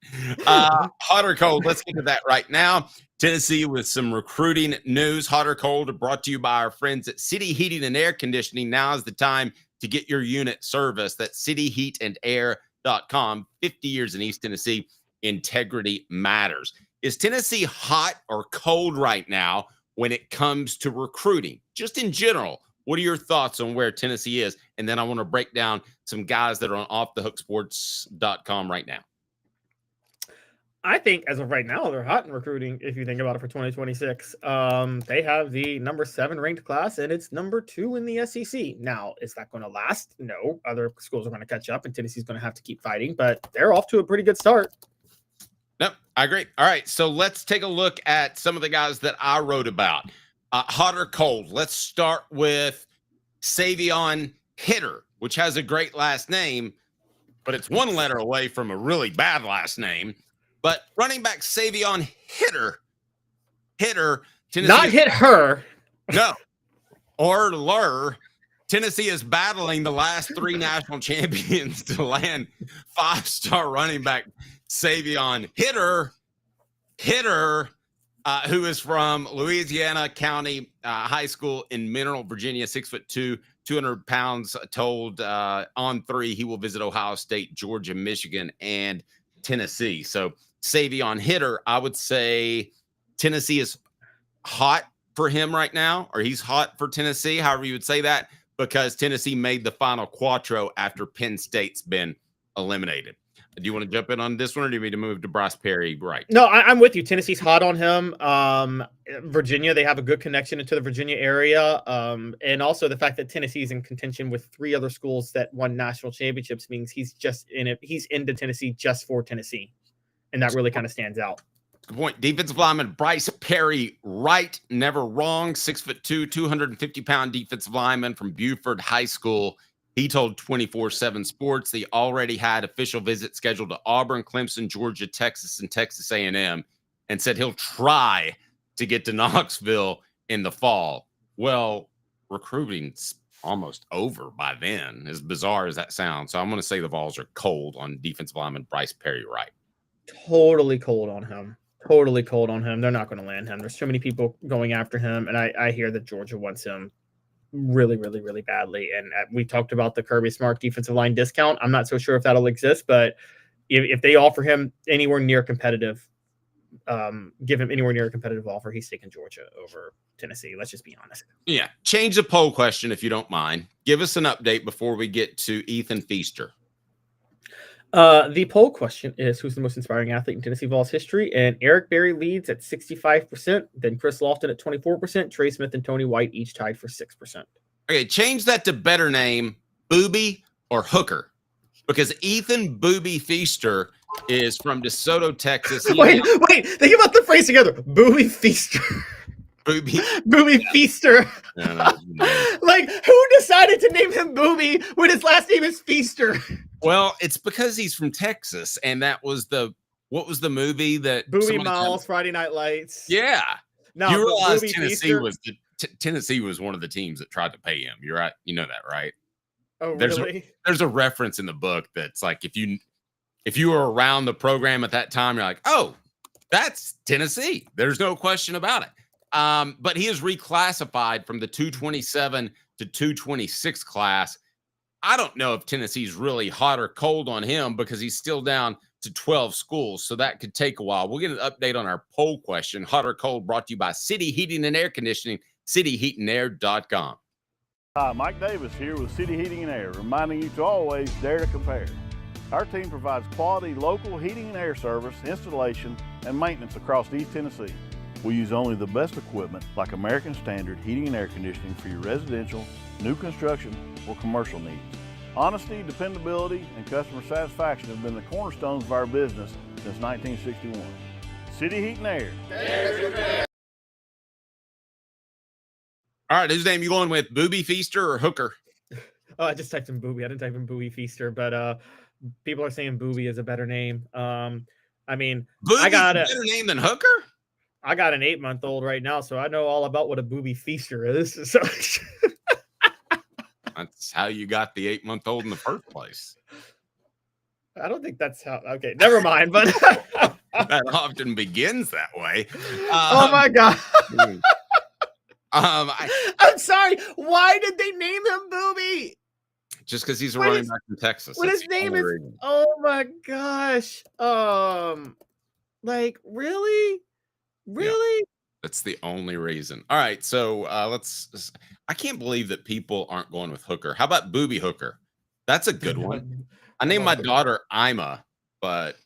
Hot or cold? Let's get to that right now. Tennessee with some recruiting news. Hot or cold? Brought to you by our friends at City Heating and Air Conditioning. Now is the time to get your unit serviced. That's cityheatandair.com. 50 years in East Tennessee. Integrity matters. Is Tennessee hot or cold right now when it comes to recruiting? Just in general, what are your thoughts on where Tennessee is? And then I want to break down some guys that are on offthehooksports.com right now. I think as of right now, they're hot in recruiting. If you think about it for 2026, they have the number 7 ranked class, and it's number 2 in the SEC. Now, is that going to last? No, other schools are going to catch up, and Tennessee's going to have to keep fighting, but they're off to a pretty good start. Nope, I agree. All right, so let's take a look at some of the guys that I wrote about. Hot or cold? Let's start with Savion Hitter, which has a great last name, but it's one letter away from a really bad last name. But running back Savion Hitter, Tennessee not hit her. No, or lure. Tennessee is battling the last 3 national champions to land 5-star running back Savion Hitter, who is from Louisiana County High School in Mineral, Virginia, 6'2", 200 pounds, told on 3 he will visit Ohio State, Georgia, Michigan, and Tennessee. So Savion Hitter, I would say Tennessee is hot for him right now, or he's hot for Tennessee, however you would say that, because Tennessee made the final quattro after Penn State's been eliminated. Do you want to jump in on this one, or do you need to move to Bryce Perry? Right. No, I'm with you. Tennessee's hot on him. Virginia, they have a good connection into the Virginia area. And also the fact that Tennessee is in contention with 3 other schools that won national championships means he's just in it. He's into Tennessee just for Tennessee. And that really kind of stands out. Good point. Defensive lineman Bryce Perry Wright, never wrong. 6'2", 250-pound defensive lineman from Buford High School. He told 24/7 Sports they already had official visits scheduled to Auburn, Clemson, Georgia, Texas, and Texas A&M, and said he'll try to get to Knoxville in the fall. Well, recruiting's almost over by then, as bizarre as that sounds. So I'm going to say the Vols are cold on defensive lineman Bryce Perry Wright. Totally cold on him. Totally cold on him. They're not going to land him. There's so many people going after him, and I hear that Georgia wants him really, really, really badly. And we talked about the Kirby Smart defensive line discount. I'm not so sure if that'll exist, but if they offer him anywhere near competitive, give him anywhere near a competitive offer, he's taking Georgia over Tennessee. Let's just be honest. Yeah. Change the poll question if you don't mind. Give us an update before we get to Ethan Feaster. The poll question is, who's the most inspiring athlete in Tennessee Vols history? And Eric Berry leads at 65%. Then Chris Lofton at 24%. Trey Smith and Tony White each tied for 6%. Okay, change that to better name, Booby or Hooker. Because Ethan Booby Feaster is from DeSoto, Texas. Wait. Think about the phrase together. Booby Feaster. Booby Feaster. Like, who decided to name him Booby when his last name is Feaster? Well, it's because he's from Texas, and that was what was the movie that Booby Miles, Friday Night Lights. Yeah. No, you realize Booby Tennessee was Tennessee was one of the teams that tried to pay him. You're right. You know that, right? Oh, really? There's a reference in the book that's like, if you were around the program at that time, you're like, oh, that's Tennessee. There's no question about it. But he is reclassified from the 227 to 226 class. I don't know if Tennessee's really hot or cold on him because he's still down to 12 schools. So that could take a while. We'll get an update on our poll question, hot or cold, brought to you by City Heating and Air Conditioning, cityheatandair.com. Hi, Mike Davis here with City Heating and Air, reminding you to always dare to compare. Our team provides quality local heating and air service, installation, and maintenance across East Tennessee. We use only the best equipment like American Standard heating and air conditioning for your residential, new construction, or commercial needs. Honesty, dependability, and customer satisfaction have been the cornerstones of our business since 1961. City Heat and Air. All right, whose name you going with, Booby Feaster or Hooker? Oh, I just typed in Booby. I didn't type in Booby Feaster, but people are saying Booby is a better name. I mean, Booby's a better name than Hooker? I got an 8-month-old right now, so I know all about what a Booby Feaster is. So that's how you got the 8-month-old in the first place. I don't think that's how. Okay, never mind. But that often begins that way. Oh my god. I'm sorry. Why did they name him Booby? Just because he's a running back from Texas. What his name is? Oh my gosh. Like really? Really? Yeah, that's the only reason. All right, so I can't believe that people aren't going with Hooker. How about Booby Hooker? That's a good one. I named my daughter Ima, but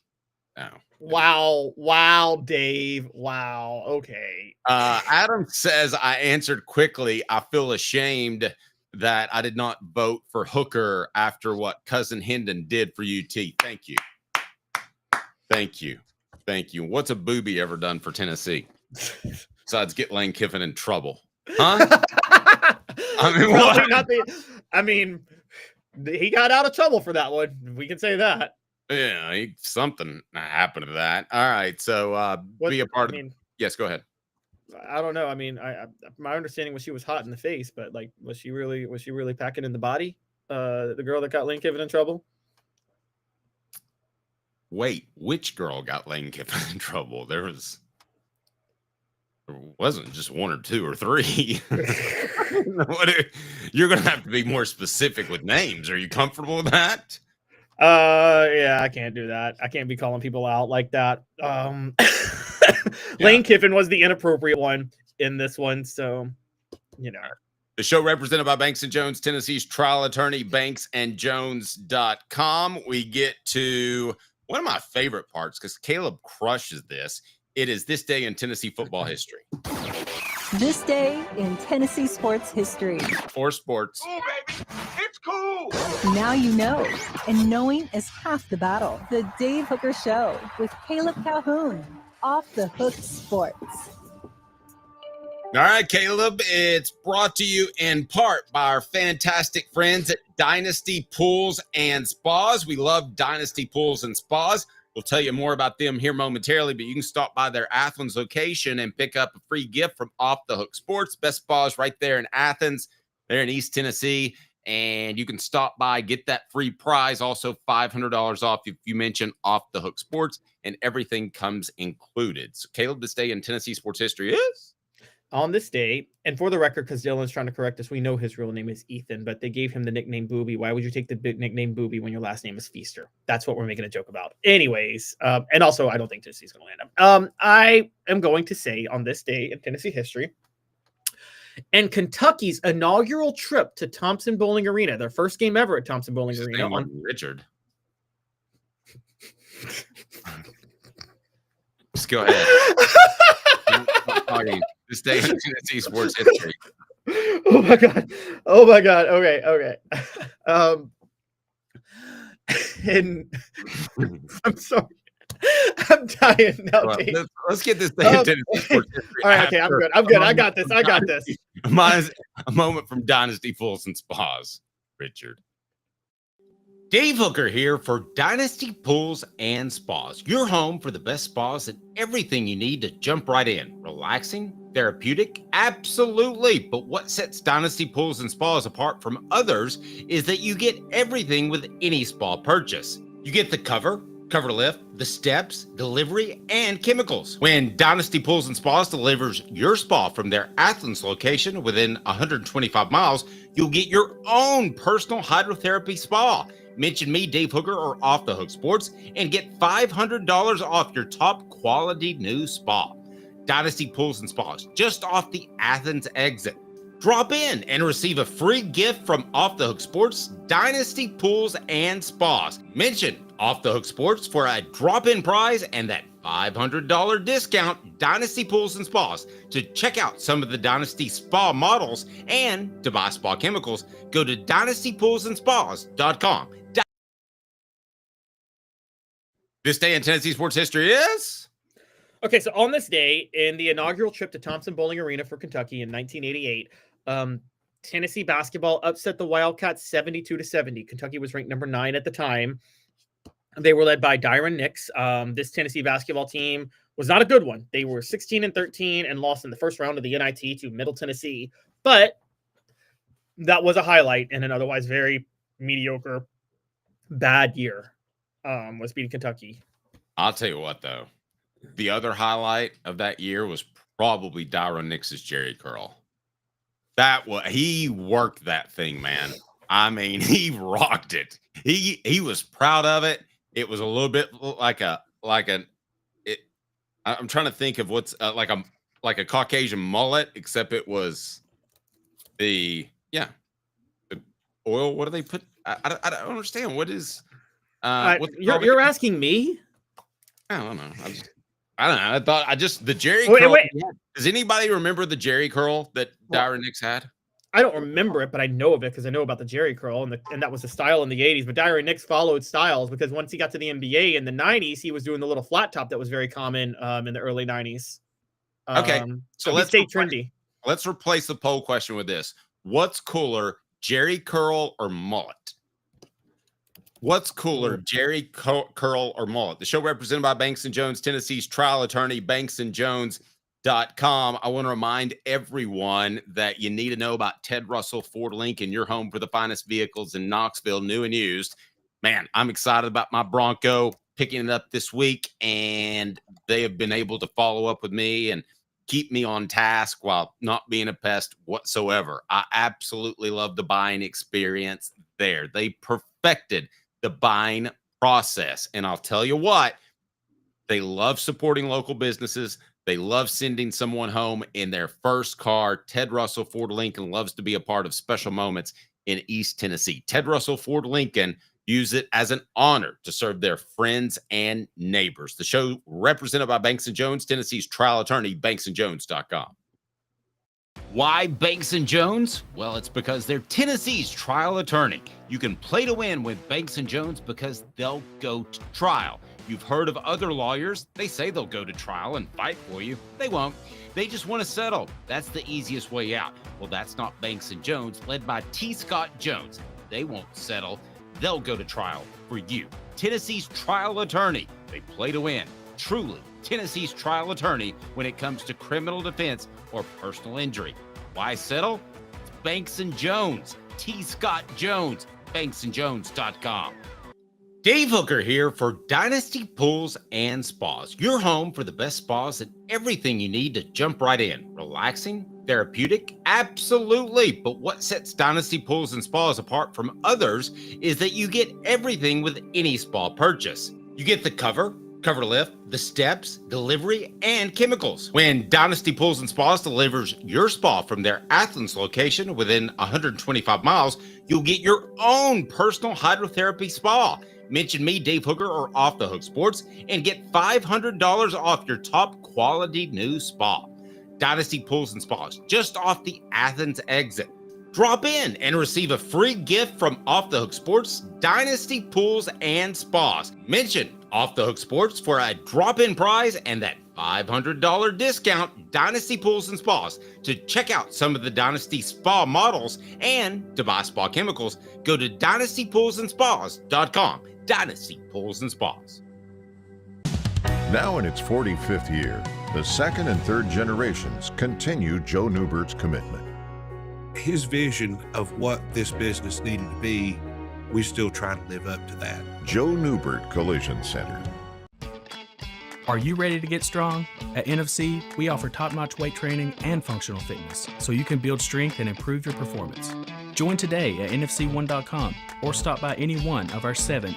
no. Wow, Dave. Wow. Okay. Adam says, I answered quickly. I feel ashamed that I did not vote for Hooker after what Cousin Hendon did for UT. Thank you. Thank you. Thank you. What's a Booby ever done for Tennessee besides get Lane Kiffin in trouble? Huh? I mean, he got out of trouble for that one. We can say that. Yeah, something happened to that. All right, so be a part of. Yes, go ahead. I don't know. I mean, my understanding was she was hot in the face, but like, was she really packing in the body? The girl that got Lane Kiffin in trouble. Wait, which girl got Lane Kiffin in trouble? There wasn't just one or two or three. You're going to have to be more specific with names. Are you comfortable with that? Yeah, I can't do that. I can't be calling people out like that. Lane Kiffin was the inappropriate one in this one, so you know. The show represented by Banks & Jones, Tennessee's trial attorney, banksandjones.com. We get to one of my favorite parts because Caleb crushes this. It is This Day in Tennessee Football History. This day in Tennessee sports history. For sports. Ooh, baby, it's cool. Now you know, and knowing is half the battle. The Dave Hooker Show with Caleb Calhoun, Off the Hook Sports. All right, Caleb, it's brought to you in part by our fantastic friends at Dynasty Pools and Spas. We love Dynasty Pools and Spas. We'll tell you more about them here momentarily, but you can stop by their Athens location and pick up a free gift from Off the Hook Sports. Best spas right there in Athens. They're in East Tennessee, and you can stop by, get that free prize. Also, $500 off if you mention Off the Hook Sports, and everything comes included. So, Caleb, this day in Tennessee sports history is? On this day, and for the record, because Dylan's trying to correct us, we know his real name is Ethan, but they gave him the nickname Booby. Why would you take the big nickname Booby when your last name is Feaster? That's what we're making a joke about. Anyways, and also, I don't think Tennessee's going to land him. I am going to say on this day in Tennessee history, and Kentucky's inaugural trip to Thompson Bowling Arena, their first game ever at Thompson Bowling Arena. On Richard. Just go ahead. This day in Tennessee sports history. Oh my god. Okay. And I'm sorry. I'm dying now. Well, let's get this day in Tennessee sports history. All right, okay, I'm good. I got this. Mine's a moment from Dynasty Pools and Spas. Richard. Dave Hooker here for Dynasty Pools and Spas, your home for the best spas and everything you need to jump right in. Relaxing, therapeutic, absolutely. But what sets Dynasty Pools and Spas apart from others is that you get everything with any spa purchase. You get the cover lift, the steps, delivery, and chemicals. When Dynasty Pools and Spas delivers your spa from their Athens location within 125 miles, you'll get your own personal hydrotherapy spa. Mention me, Dave Hooker, or Off the Hook Sports, and get $500 off your top quality new spa. Dynasty Pools and Spas, just off the Athens exit. Drop in and receive a free gift from Off the Hook Sports, Dynasty Pools and Spas. Mention Off the Hook Sports for a drop-in prize and that $500 discount, Dynasty Pools and Spas. To check out some of the Dynasty Spa models and to buy spa chemicals, go to dynastypoolsandspas.com. This day in Tennessee sports history is... Okay, so on this day, in the inaugural trip to Thompson Bowling Arena for Kentucky in 1988, Tennessee basketball upset the Wildcats 72-70. Kentucky was ranked number 9 at the time. They were led by Dyron Nix. This Tennessee basketball team was not a good one. They were 16-13 and lost in the first round of the NIT to Middle Tennessee. But that was a highlight in an otherwise very mediocre, bad year. Was beating Kentucky. I'll tell you what, though. The other highlight of that year was probably Dyron Nix's Jerry curl. He worked that thing, man. I mean, he rocked it. He was proud of it. It was a little bit I'm trying to think of what's like a Caucasian mullet, except it was the oil. What do they put? I don't understand. What is? You're asking me? I don't know. I don't know. The Jerry wait, curl. Wait. Does anybody remember the Jerry curl that Dyron Nix had? I don't remember it, but I know of it because I know about the Jerry curl, and that was the style in the 80s. But Dyron Nix followed styles because once he got to the NBA in the 90s, he was doing the little flat top that was very common in the early 90s. Okay, so let's stay trendy. Let's replace the poll question with this: what's cooler, Jerry curl or mullet? What's cooler, Jerry curl or mullet? The show represented by Banks & Jones, Tennessee's trial attorney, banksandjones.com. I want to remind everyone that you need to know about Ted Russell Ford Lincoln, your home for the finest vehicles in Knoxville, new and used. Man, I'm excited about my Bronco, picking it up this week, and they have been able to follow up with me and keep me on task while not being a pest whatsoever. I absolutely love the buying experience there. They perfected the buying process. And I'll tell you what, they love supporting local businesses. They love sending someone home in their first car. Ted Russell Ford Lincoln loves to be a part of special moments in East Tennessee. Ted Russell Ford Lincoln use it as an honor to serve their friends and neighbors. The show represented by Banks & Jones, Tennessee's trial attorney, banksandjones.com. Why Banks & Jones? Well, it's because they're Tennessee's trial attorney. You can play to win with Banks & Jones because they'll go to trial. You've heard of other lawyers. They say they'll go to trial and fight for you. They won't. They just want to settle. That's the easiest way out. Well, that's not Banks & Jones, led by T. Scott Jones. They won't settle. They'll go to trial for you. Tennessee's trial attorney. They play to win. Truly Tennessee's trial attorney when it comes to criminal defense or personal injury. Why settle? It's Banks & Jones. T. Scott Jones. banksandjones.com. Dave Hooker here for Dynasty Pools and Spas, your home for the best spas and everything you need to jump right in. Relaxing, therapeutic, absolutely. But what sets Dynasty Pools and Spas apart from others is that you get everything with any spa purchase. You get the cover lift, the steps, delivery, and chemicals. When Dynasty Pools and Spas delivers your spa from their Athens location within 125 miles, you'll get your own personal hydrotherapy spa. Mention me, Dave Hooker, or Off the Hook Sports, and get $500 off your top quality new spa. Dynasty Pools and Spas, just off the Athens exit. Drop in and receive a free gift from Off the Hook Sports, Dynasty Pools and Spas. Mention Off the Hook Sports for a drop-in prize and that $500 discount, Dynasty Pools and Spas. To check out some of the Dynasty Spa models and to buy spa chemicals, go to dynastypoolsandspas.com. Dynasty Pools and Spas. Now in its 45th year, the second and third generations continue Joe Newbert's commitment. His vision of what this business needed to be, we still try to live up to that. Joe Newbert Collision Center. Are you ready to get strong? At NFC, we offer top-notch weight training and functional fitness, so you can build strength and improve your performance. Join today at nfc1.com or stop by any one of our 7.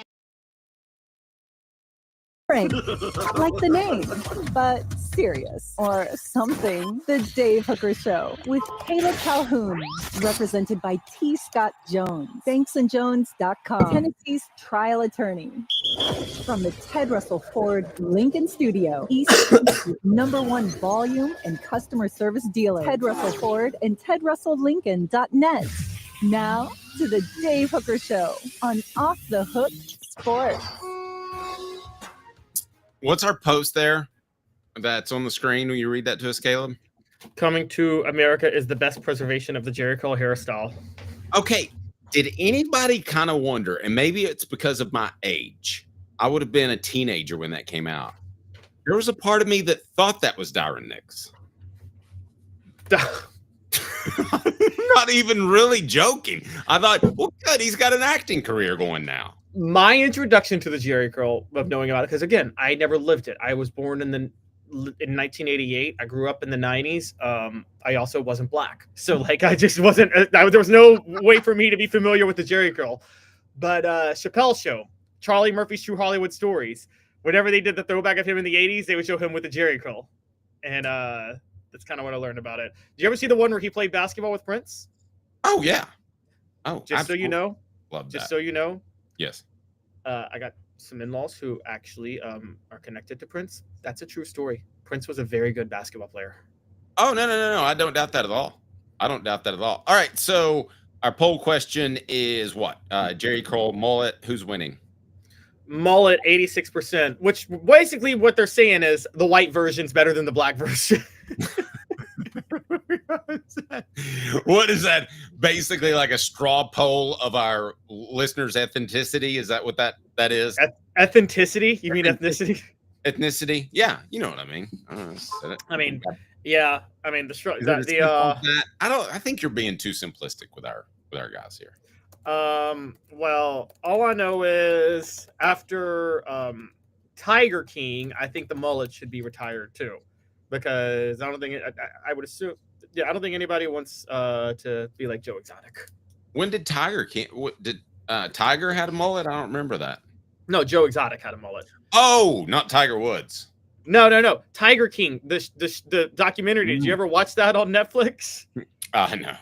Frank, like the name, but serious or something. The Dave Hooker Show with Caleb Calhoun, represented by T. Scott Jones, banksandjones.com, Tennessee's trial attorney. From the Ted Russell Ford Lincoln Studio, East Tennessee's #1 volume and customer service dealer, Ted Russell Ford and TedRussellLincoln.net. Now to the Dave Hooker Show on Off the Hook Sports. What's our post there that's on the screen when you read that to us, Caleb? Coming to America is the best preservation of the Jerry curl hairstyle. Okay. Did anybody kind of wonder, and maybe it's because of my age, I would have been a teenager when that came out. There was a part of me that thought that was Dyron Nix. Not even really joking. I thought, well, good, he's got an acting career going now. My introduction to the Jerry curl of knowing about it, because again, I never lived it. I was born in 1988. I grew up in the 90s. I also wasn't black, so like I just wasn't. There was no way for me to be familiar with the Jerry curl. But Chappelle's show, Charlie Murphy's True Hollywood Stories. Whenever they did the throwback of him in the 80s, they would show him with the Jerry curl, and that's kind of what I learned about it. Did you ever see the one where he played basketball with Prince? Oh yeah. Oh, just absolutely. So you know. Love that. Just so you know. Yes. I got some in-laws who actually are connected to Prince. That's a true story. Prince was a very good basketball player. Oh, no. I don't doubt that at all. All right. So our poll question is what? Jerry curl, mullet. Who's winning? Mullet, 86%, which basically what they're saying is the white version's better than the black version. What is that? Basically like a straw poll of our listeners' ethnicity? Is that what that is? Ethnicity? You mean ethnicity? Ethnicity? Yeah, you know what I mean. I mean, yeah. I mean I think you're being too simplistic with our guys here. Well, all I know is after Tiger King, I think the mullet should be retired too. Because I don't think I would assume. Yeah, I don't think anybody wants to be like Joe Exotic. When did Tiger Tiger had a mullet? I don't remember that. No, Joe Exotic had a mullet. Oh, not Tiger Woods. No. Tiger King, the documentary. Did you ever watch that on Netflix? No.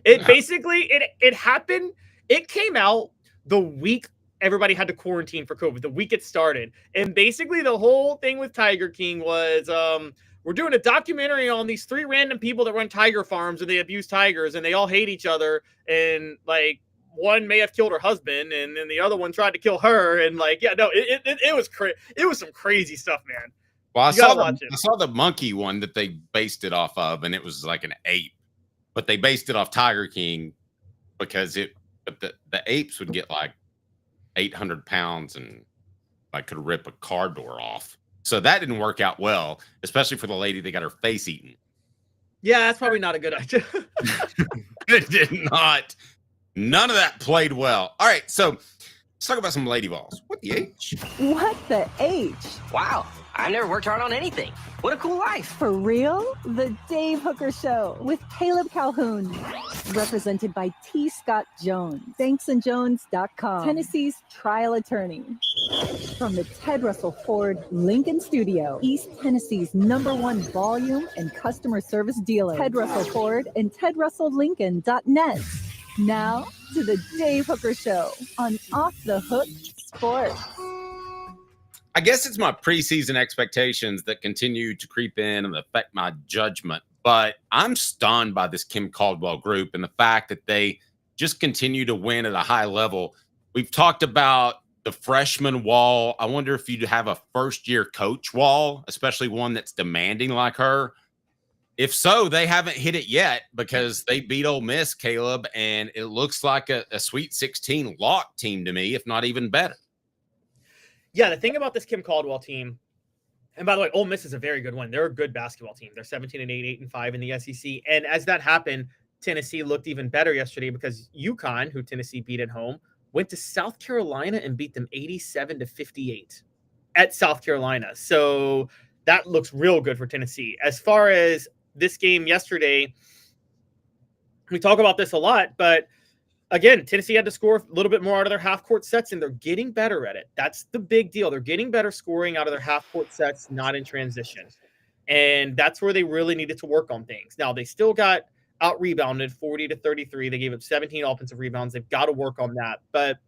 Basically it happened. It came out the week everybody had to quarantine for COVID. The week it started, and basically the whole thing with Tiger King was we're doing a documentary on these 3 random people that run tiger farms and they abuse tigers and they all hate each other. And like one may have killed her husband and then the other one tried to kill her. And like, yeah, no, it was crazy. It was some crazy stuff, man. Well, I saw the monkey one that they based it off of, and it was like an ape, but they based it off Tiger King because the apes would get like 800 pounds and like could rip a car door off. So that didn't work out well, especially for the lady that got her face eaten. Yeah, that's probably not a good idea. It did not. None of that played well. All right. So Let's talk about some lady Vols. What the H? What the H? Wow, I've never worked hard on anything. What a cool life. For real? The Dave Hooker Show with Caleb Calhoun. Represented by T. Scott Jones. BanksandJones.com. Tennessee's trial attorney. From the Ted Russell Ford Lincoln Studio, East Tennessee's #1 volume and customer service dealer. Ted Russell Ford and TedRussellLincoln.net. Now to the Dave Hooker Show on Off the Hook Sports. I guess it's my preseason expectations that continue to creep in and affect my judgment, but I'm stunned by this Kim Caldwell group and the fact that they just continue to win at a high level. We've talked about the freshman wall. I wonder if you'd have a first-year coach wall, especially one that's demanding like her. If so, they haven't hit it yet because they beat Ole Miss, Caleb, and it looks like a Sweet 16 lock team to me, if not even better. Yeah, the thing about this Kim Caldwell team, and by the way, Ole Miss is a very good one. They're a good basketball team. They're 17-8, 8-5 in the SEC. And as that happened, Tennessee looked even better yesterday because UConn, who Tennessee beat at home, went to South Carolina and beat them 87-58 at South Carolina. So that looks real good for Tennessee. As far as this game yesterday, we talk about this a lot, but again, Tennessee had to score a little bit more out of their half-court sets, and they're getting better at it. That's the big deal. They're getting better scoring out of their half-court sets, not in transition. And that's where they really needed to work on things. Now, they still got out-rebounded 40-33. They gave up 17 offensive rebounds. They've got to work on that. But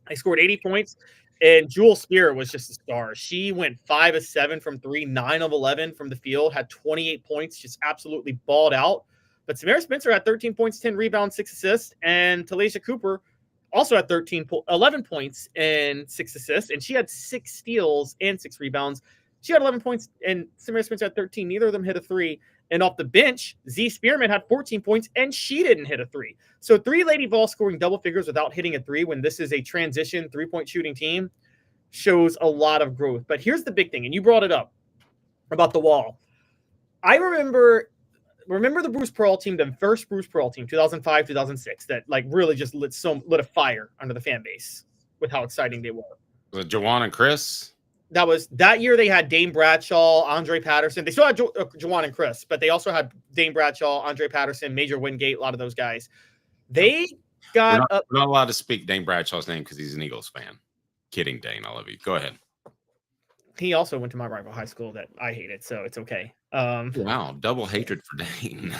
they scored 80 points, and Jewel Spear was just a star. She went 5 of 7 from 3, 9 of 11 from the field, had 28 points, just absolutely balled out. But Samara Spencer had 13 points, 10 rebounds, 6 assists, and Talaysia Cooper also had 11 points and 6 assists, and she had 6 steals and 6 rebounds. She had 11 points, and Samara Spencer had 13. Neither of them hit a 3. And off the bench, Z Spearman had 14 points, and she didn't hit a 3. So 3 Lady Vols scoring double figures without hitting a 3 when this is a transition 3-point shooting team shows a lot of growth. But here's the big thing, and you brought it up about the wall. I remember the Bruce Pearl team, the first Bruce Pearl team, 2005, 2006, that like really just lit a fire under the fan base with how exciting they were. Was it Jawan and Chris? That year they had Dame Bradshaw, Andre Patterson. They still had Jawan and Chris, but they also had Dame Bradshaw, Andre Patterson, Major Wingate, a lot of those guys. They got we're not allowed to speak Dame Bradshaw's name because he's an Eagles fan. Kidding, Dane. I love you. Go ahead. He also went to my rival high school that I hated, so it's okay. Wow, double hatred for Dane.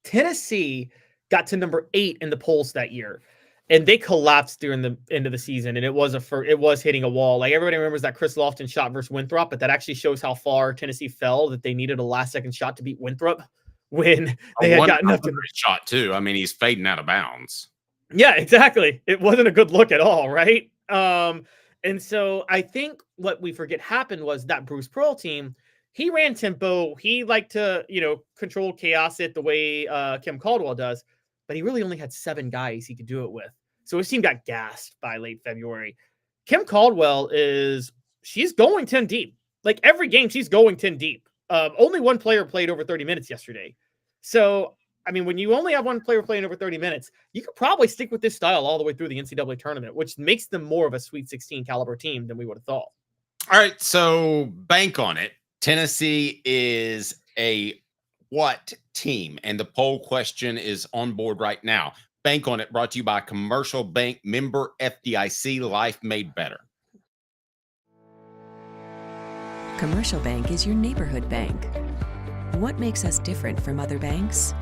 Tennessee got to number 8 in the polls that year, and they collapsed during the end of the season. And it was hitting a wall. Like everybody remembers that Chris Lofton shot versus Winthrop, but that actually shows how far Tennessee fell. That they needed a last-second shot to beat Winthrop when they had gotten up to the shot too. I mean, he's fading out of bounds. Yeah, exactly. It wasn't a good look at all, right? And so I think what we forget happened was that Bruce Pearl team, he ran tempo. He liked to, control chaos it the way Kim Caldwell does, but he really only had 7 guys he could do it with. So his team got gassed by late February. Kim Caldwell she's going 10 deep. Like every game, she's going 10 deep. Only one player played over 30 minutes yesterday. So, I mean, when you only have one player playing over 30 minutes, you could probably stick with this style all the way through the NCAA tournament, which makes them more of a Sweet 16 caliber team than we would have thought. All right, so bank on it. Tennessee is a what team? And the poll question is on board right now. Bank on it, brought to you by Commercial Bank, member FDIC, life made better. Commercial Bank is your neighborhood bank. What makes us different from other banks?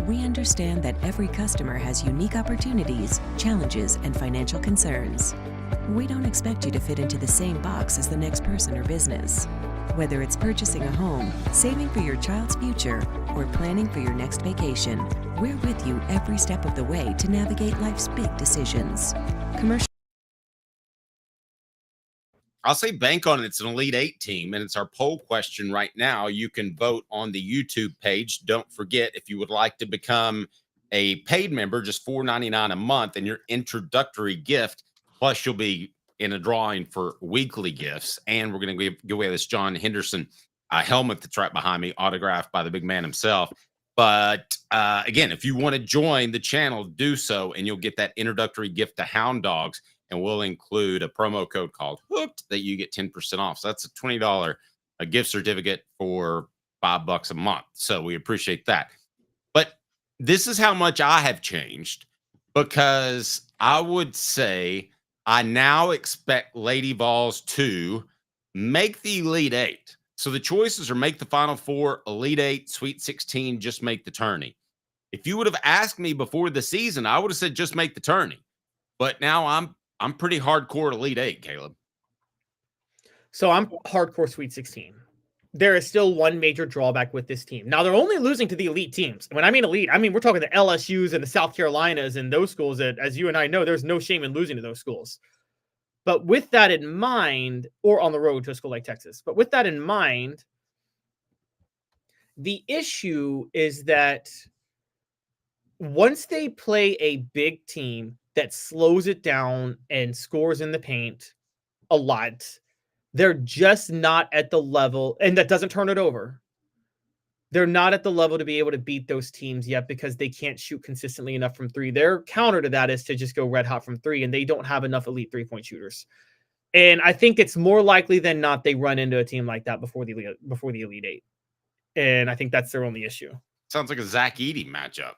We understand that every customer has unique opportunities, challenges, and financial concerns. We don't expect you to fit into the same box as the next person or business. Whether it's purchasing a home, saving for your child's future, or planning for your next vacation, we're with you every step of the way to navigate life's big decisions. I'll say bank on it. It's an Elite 8 team, and it's our poll question right now. You can vote on the YouTube page. Don't forget, if you would like to become a paid member, just $4.99 a month, and your introductory gift, plus you'll be in a drawing for weekly gifts, and we're going to give away this John Henderson helmet that's right behind me, autographed by the big man himself. But again, if you want to join the channel, do so, and you'll get that introductory gift to Hound Dogs, and we'll include a promo code called Hooked that you get 10% off. So that's a $20 gift certificate for $5 a month. So we appreciate that. But this is how much I have changed, because I would say I now expect Lady Vols to make the Elite Eight. So the choices are make the Final Four, Elite Eight, Sweet 16, just make the tourney. If you would have asked me before the season, I would have said just make the tourney. But now I'm pretty hardcore Elite Eight, Caleb. So I'm hardcore Sweet 16. There is still one major drawback with this team. Now, they're only losing to the elite teams. When I mean elite, I mean we're talking the LSUs and the South Carolinas and those schools that, as you and I know, there's no shame in losing to those schools. But with that in mind, or on the road to a school like Texas, but with that in mind, the issue is that once they play a big team that slows it down and scores in the paint a lot, they're just not at the level, and that doesn't turn it over. They're not at the level to be able to beat those teams yet because they can't shoot consistently enough from three. Their counter to that is to just go red hot from three, and they don't have enough elite three-point shooters. And I think it's more likely than not they run into a team like that before the Elite Eight. And I think that's their only issue. Sounds like a Zach Edey matchup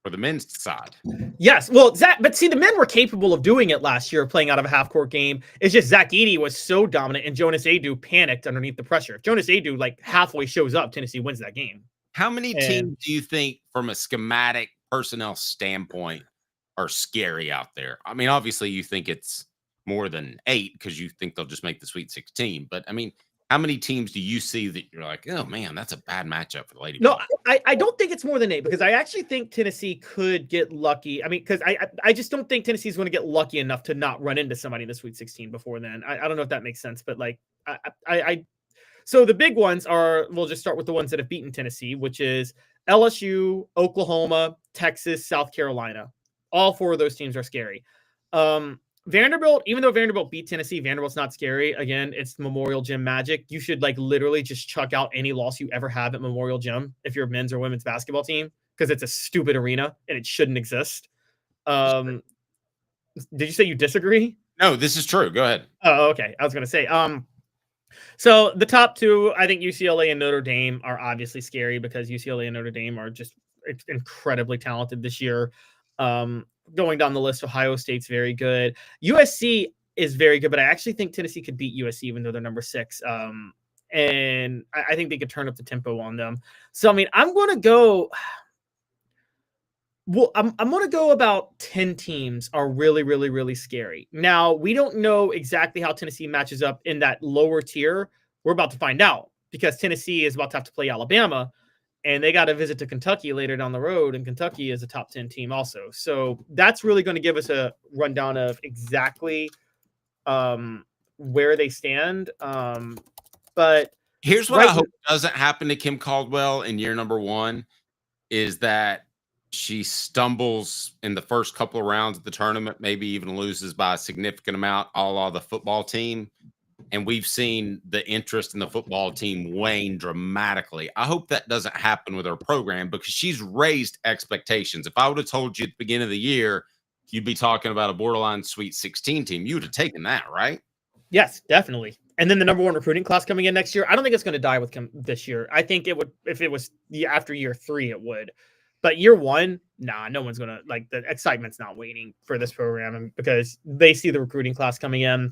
for the men's side. Yes. Well, but see, the men were capable of doing it last year, playing out of a half-court game. It's just Zach Edey was so dominant, and Jonas Adu panicked underneath the pressure. If Jonas Adu, like, halfway shows up, Tennessee wins that game. How many teams do you think, from a schematic personnel standpoint, are scary out there? I mean, obviously, you think it's more than 8 because you think they'll just make the Sweet 16. But, I mean, how many teams do you see that you're like, oh, man, that's a bad matchup for the Lady Vols? No, I don't think it's more than 8 because I actually think Tennessee could get lucky. I mean, because I just don't think Tennessee's going to get lucky enough to not run into somebody in the Sweet 16 before then. I don't know if that makes sense, but like so the big ones are, we'll just start with the ones that have beaten Tennessee, which is LSU, Oklahoma, Texas, South Carolina. All 4 of those teams are scary. Vanderbilt, even though Vanderbilt beat Tennessee, Vanderbilt's not scary. Again, it's Memorial Gym magic. You should like literally just chuck out any loss you ever have at Memorial Gym if you're a men's or women's basketball team, because it's a stupid arena and it shouldn't exist. Did you say you disagree? No, this is true. Go ahead. Oh, okay. I was going to say, so the top 2, I think UCLA and Notre Dame are obviously scary because UCLA and Notre Dame are just incredibly talented this year. Going down the list, Ohio State's very good. USC is very good, but I actually think Tennessee could beat USC even though they're number 6. And I think they could turn up the tempo on them. So, I mean, I'm going to go. Well, I'm going to go about 10 teams are really, really, really scary. Now, we don't know exactly how Tennessee matches up in that lower tier. We're about to find out because Tennessee is about to have to play Alabama. And they got a visit to Kentucky later down the road, and Kentucky is a top 10 team also. So that's really going to give us a rundown of exactly where they stand. But here's what I hope doesn't happen to Kim Caldwell in year number 1 is that she stumbles in the first couple of rounds of the tournament, maybe even loses by a significant amount, a la the football team. And we've seen the interest in the football team wane dramatically. I hope that doesn't happen with her program because she's raised expectations. If I would have told you at the beginning of the year, you'd be talking about a borderline Sweet 16 team, you would have taken that, right? Yes, definitely. And then the number 1 recruiting class coming in next year, I don't think it's going to die with Kim this year. I think it would, if it was after year 3, it would. But year 1, nah, no one's going to, like, the excitement's not waning for this program because they see the recruiting class coming in.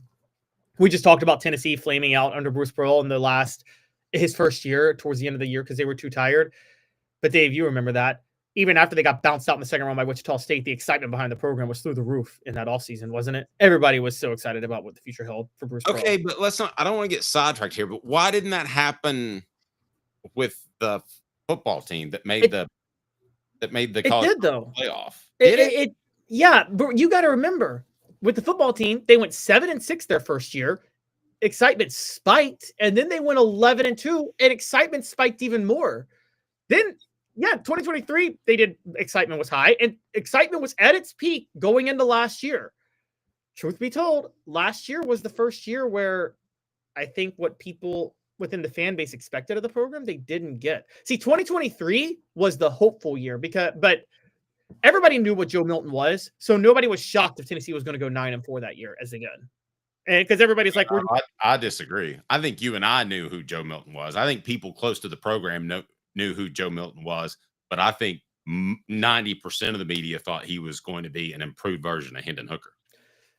We just talked about Tennessee flaming out under Bruce Pearl in his first year, towards the end of the year, because they were too tired. But Dave, you remember that. Even after they got bounced out in the second round by Wichita State, the excitement behind the program was through the roof in that offseason, wasn't it? Everybody was so excited about what the future held for Bruce Pearl. Okay, but I don't want to get sidetracked here, but why didn't that happen with the football team that made the college playoff? Yeah, but you got to remember, with the football team, they went 7-6 their first year. Excitement spiked, and then they went 11-2, and excitement spiked even more. Then, 2023, excitement was high, and excitement was at its peak going into last year. Truth be told, last year was the first year where I think what people within the fan base expected of the program, they didn't get. See, 2023 was the hopeful year but everybody knew what Joe Milton was, so nobody was shocked if Tennessee was going to go 9-4 that year as they did. And because everybody's like, I disagree. I think you and I knew who Joe Milton was. I think people close to the program knew who Joe Milton was, but I think 90% of the media thought he was going to be an improved version of Hendon Hooker.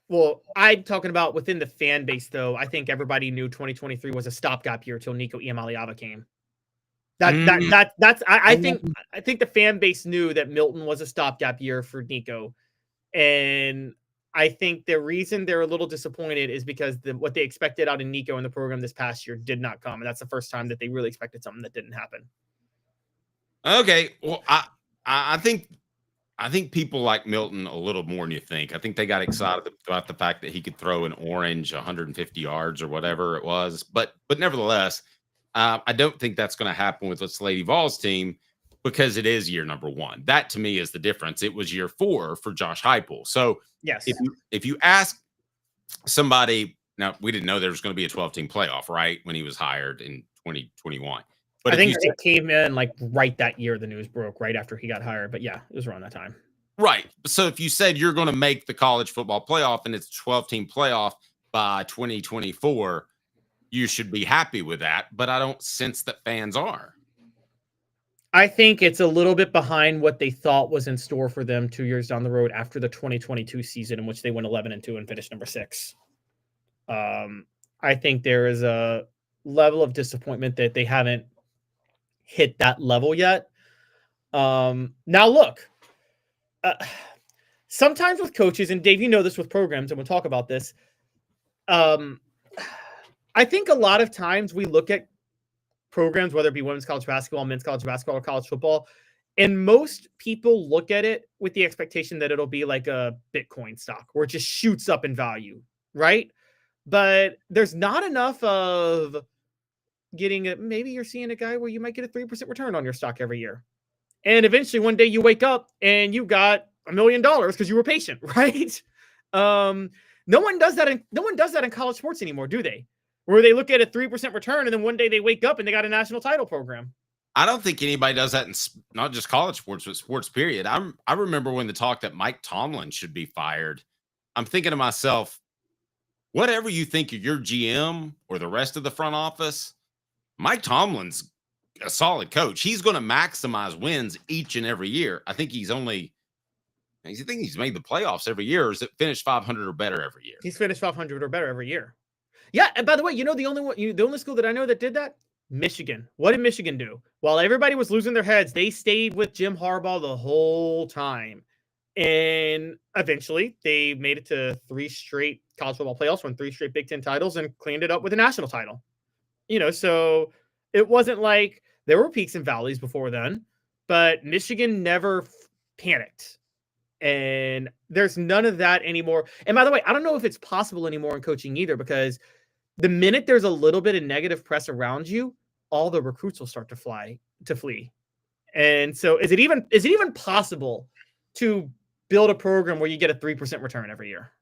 Well, I'm talking about within the fan base, though. I think everybody knew 2023 was a stopgap year until Nico Iamaleava came. I think the fan base knew that Milton was a stopgap year for Nico, and I think the reason they're a little disappointed is because what they expected out of Nico in the program this past year did not come, and that's the first time that they really expected something that didn't happen. Okay, well, I think people like Milton a little more than you think. I think they got excited about the fact that he could throw an orange 150 yards or whatever it was. But nevertheless, I don't think that's going to happen with this Lady Vols team because it is year number 1. That to me is the difference. It was year 4 for Josh Heupel. So yes, if you ask somebody, now we didn't know there was going to be a 12-team playoff, right, when he was hired in 2021. But I think it came in like right that year the news broke, right after he got hired. But yeah, it was around that time. Right. So if you said you're going to make the college football playoff and it's a 12-team playoff by 2024, you should be happy with that. But I don't sense that fans are. I think it's a little bit behind what they thought was in store for them 2 years down the road after the 2022 season, in which they went 11-2 and finished number 6. I think there is a level of disappointment that they haven't hit that level yet. Now look, sometimes with coaches, and Dave, you know this with programs, and we'll talk about this. I think a lot of times we look at programs, whether it be women's college basketball, men's college basketball, or college football, and most people look at it with the expectation that it'll be like a Bitcoin stock where it just shoots up in value, right? But there's not enough of getting it. Maybe you're seeing a guy where you might get a 3% return on your stock every year. And eventually one day you wake up and you got $1 million because you were patient, right? No one does that in college sports anymore, do they? Where they look at a 3% return and then one day they wake up and they got a national title program. I don't think anybody does that in not just college sports, but sports period. I remember when the talk that Mike Tomlin should be fired. I'm thinking to myself, whatever you think of your GM or the rest of the front office, Mike Tomlin's a solid coach. He's going to maximize wins each and every year. I think he's made the playoffs every year. Or is it finished 500 or better every year? He's finished 500 or better every year. Yeah. And by the way, you know, the only school that I know that did that, Michigan. What did Michigan do? While everybody was losing their heads, they stayed with Jim Harbaugh the whole time. And eventually they made it to 3 straight college football playoffs, won 3 straight Big Ten titles, and cleaned it up with a national title. You know, so it wasn't like there were peaks and valleys before then, but Michigan never panicked. And there's none of that anymore. And by the way, I don't know if it's possible anymore in coaching either, because the minute there's a little bit of negative press around you, all the recruits will start to flee. And so is it even possible to build a program where you get a 3% return every year?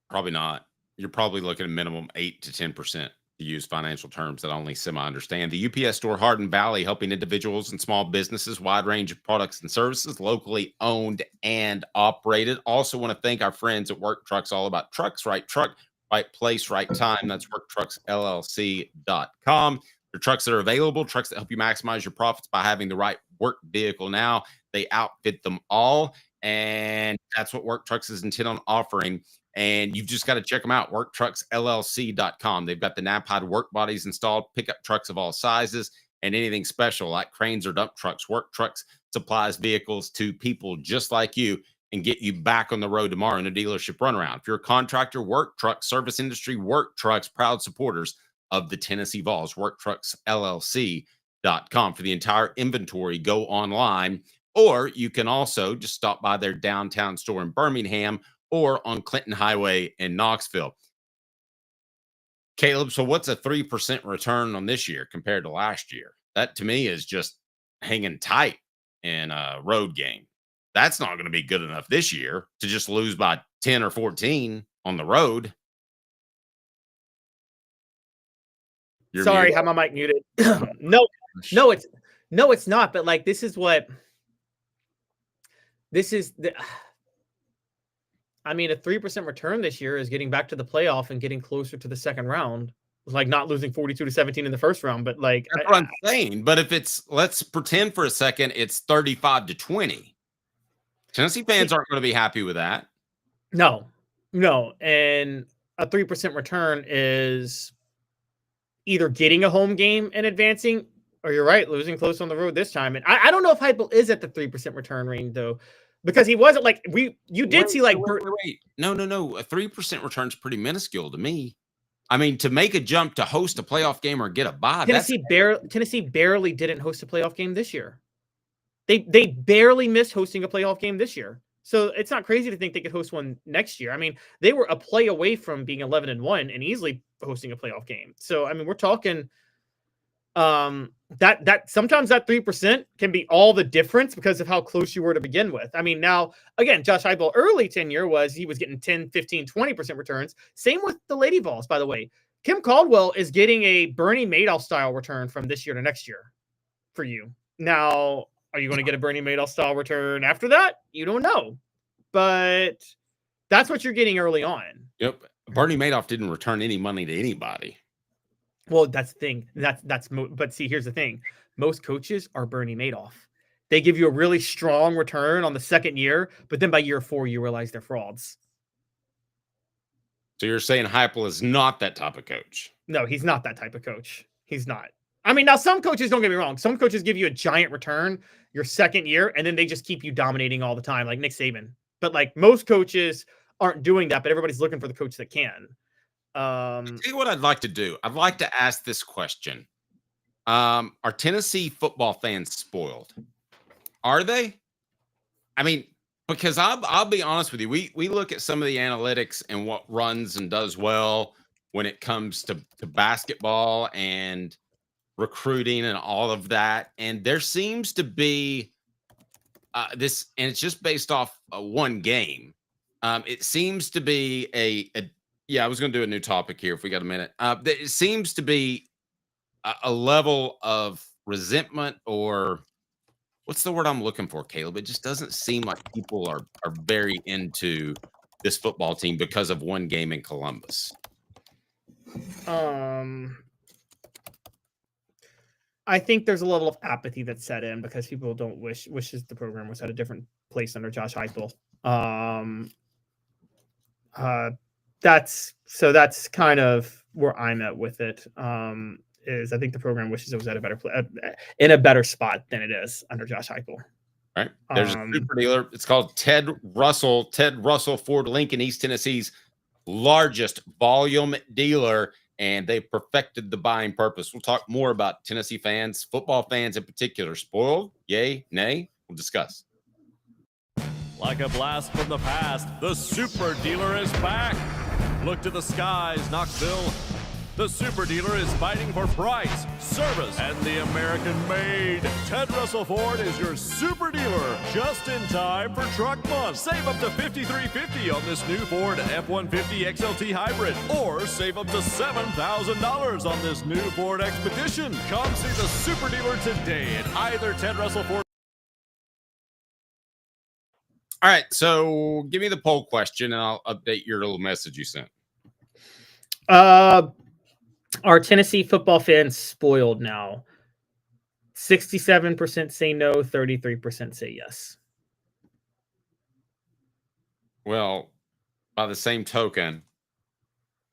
Probably not. You're probably looking at a minimum 8 to 10%. To use financial terms that only semi understand. The UPS store Hardin Valley, helping individuals and small businesses, wide range of products and services, locally owned and operated. Also want to thank our friends at Work Trucks, all about trucks, right truck, right place, right time. That's worktrucksllc.com. The trucks that are available, trucks that help you maximize your profits by having the right work vehicle. Now they outfit them all, and that's what Work Trucks is intent on offering. And you've just got to check them out, worktrucksllc.com. They've got the Napide work bodies installed, pickup trucks of all sizes, and anything special like cranes or dump trucks. Work Trucks supplies vehicles to people just like you and get you back on the road tomorrow in a dealership runaround. If you're a contractor, Work Trucks, service industry, Work Trucks, proud supporters of the Tennessee Vols. Worktrucksllc.com. For the entire inventory, go online, or you can also just stop by their downtown store in Birmingham or on Clinton Highway in Knoxville. Caleb, so what's a 3% return on this year compared to last year? That to me is just hanging tight in a road game. That's not going to be good enough this year to just lose by 10 or 14 on the road. Sorry, muted. have my mic muted. No, it's not. But like, this is the. I mean, a 3% return this year is getting back to the playoff and getting closer to the second round. Like not losing 42-17 in the first round, but like that's what I'm saying. But if let's pretend for a second it's 35-20. Tennessee fans aren't going to be happy with that. No, and a 3% return is either getting a home game and advancing, or you're right, losing close on the road this time. And I don't know if Heupel is at the 3% return range though, because he wasn't like you did see like wait. No. A 3% return is pretty minuscule to me. I mean, to make a jump to host a playoff game or get a bye. Tennessee barely didn't host a playoff game this year. They barely missed hosting a playoff game this year. So it's not crazy to think they could host one next year. I mean, they were a play away from being 11-1 and easily hosting a playoff game. So I mean, we're talking that sometimes that 3% can be all the difference because of how close you were to begin with. I mean, now again, Josh Heupel early tenure was getting 10, 15, 20% returns. Same with the Lady Vols, by the way. Kim Caldwell is getting a Bernie Madoff style return from this year to next year for you. Now, are you going to get a Bernie Madoff style return after that? You don't know, but that's what you're getting early on. Yep. Bernie Madoff didn't return any money to anybody. Well, that's the thing. But see, here's the thing. Most coaches are Bernie Madoff. They give you a really strong return on the second year, but then by year 4, you realize they're frauds. So you're saying Heupel is not that type of coach? No, he's not that type of coach. He's not. I mean, now some coaches, don't get me wrong. Some coaches give you a giant return your second year, and then they just keep you dominating all the time, like Nick Saban. But like most coaches aren't doing that, but everybody's looking for the coach that can. I'll tell you what I'd like to do. I'd like to ask this question. Are Tennessee football fans spoiled? Are they? I mean, because I'll be honest with you. We look at some of the analytics and what runs and does well when it comes to basketball and recruiting and all of that. And there seems to be this, and it's just based off one game. It seems to be I was going to do a new topic here if we got a minute. It seems to be a level of resentment, or what's the word I'm looking for, Caleb? It just doesn't seem like people are very into this football team because of one game in Columbus. I think there's a level of apathy that's set in because people don't wishes the program was at a different place under Josh Heupel. That's kind of where I'm at with it. Is I think the program wishes it was at in a better spot than it is under Josh Heupel. Right. There's a super dealer. It's called Ted Russell Ford Lincoln, East Tennessee's largest volume dealer, and they perfected the buying purpose. We'll talk more about Tennessee fans, football fans in particular. Spoiled? Yay? Nay? We'll discuss. Like a blast from the past, the super dealer is back. Look to the skies, Knoxville. The super dealer is fighting for price, service, and the American made. Ted Russell Ford is your super dealer, just in time for truck month. Save up to $5,350 on this new Ford F-150 XLT Hybrid, or save up to $7,000 on this new Ford Expedition. Come see the super dealer today at either Ted Russell Ford. All right, so give me the poll question, and I'll update your little message you sent. Are Tennessee football fans spoiled now? 67% say no, 33% say yes. Well, by the same token,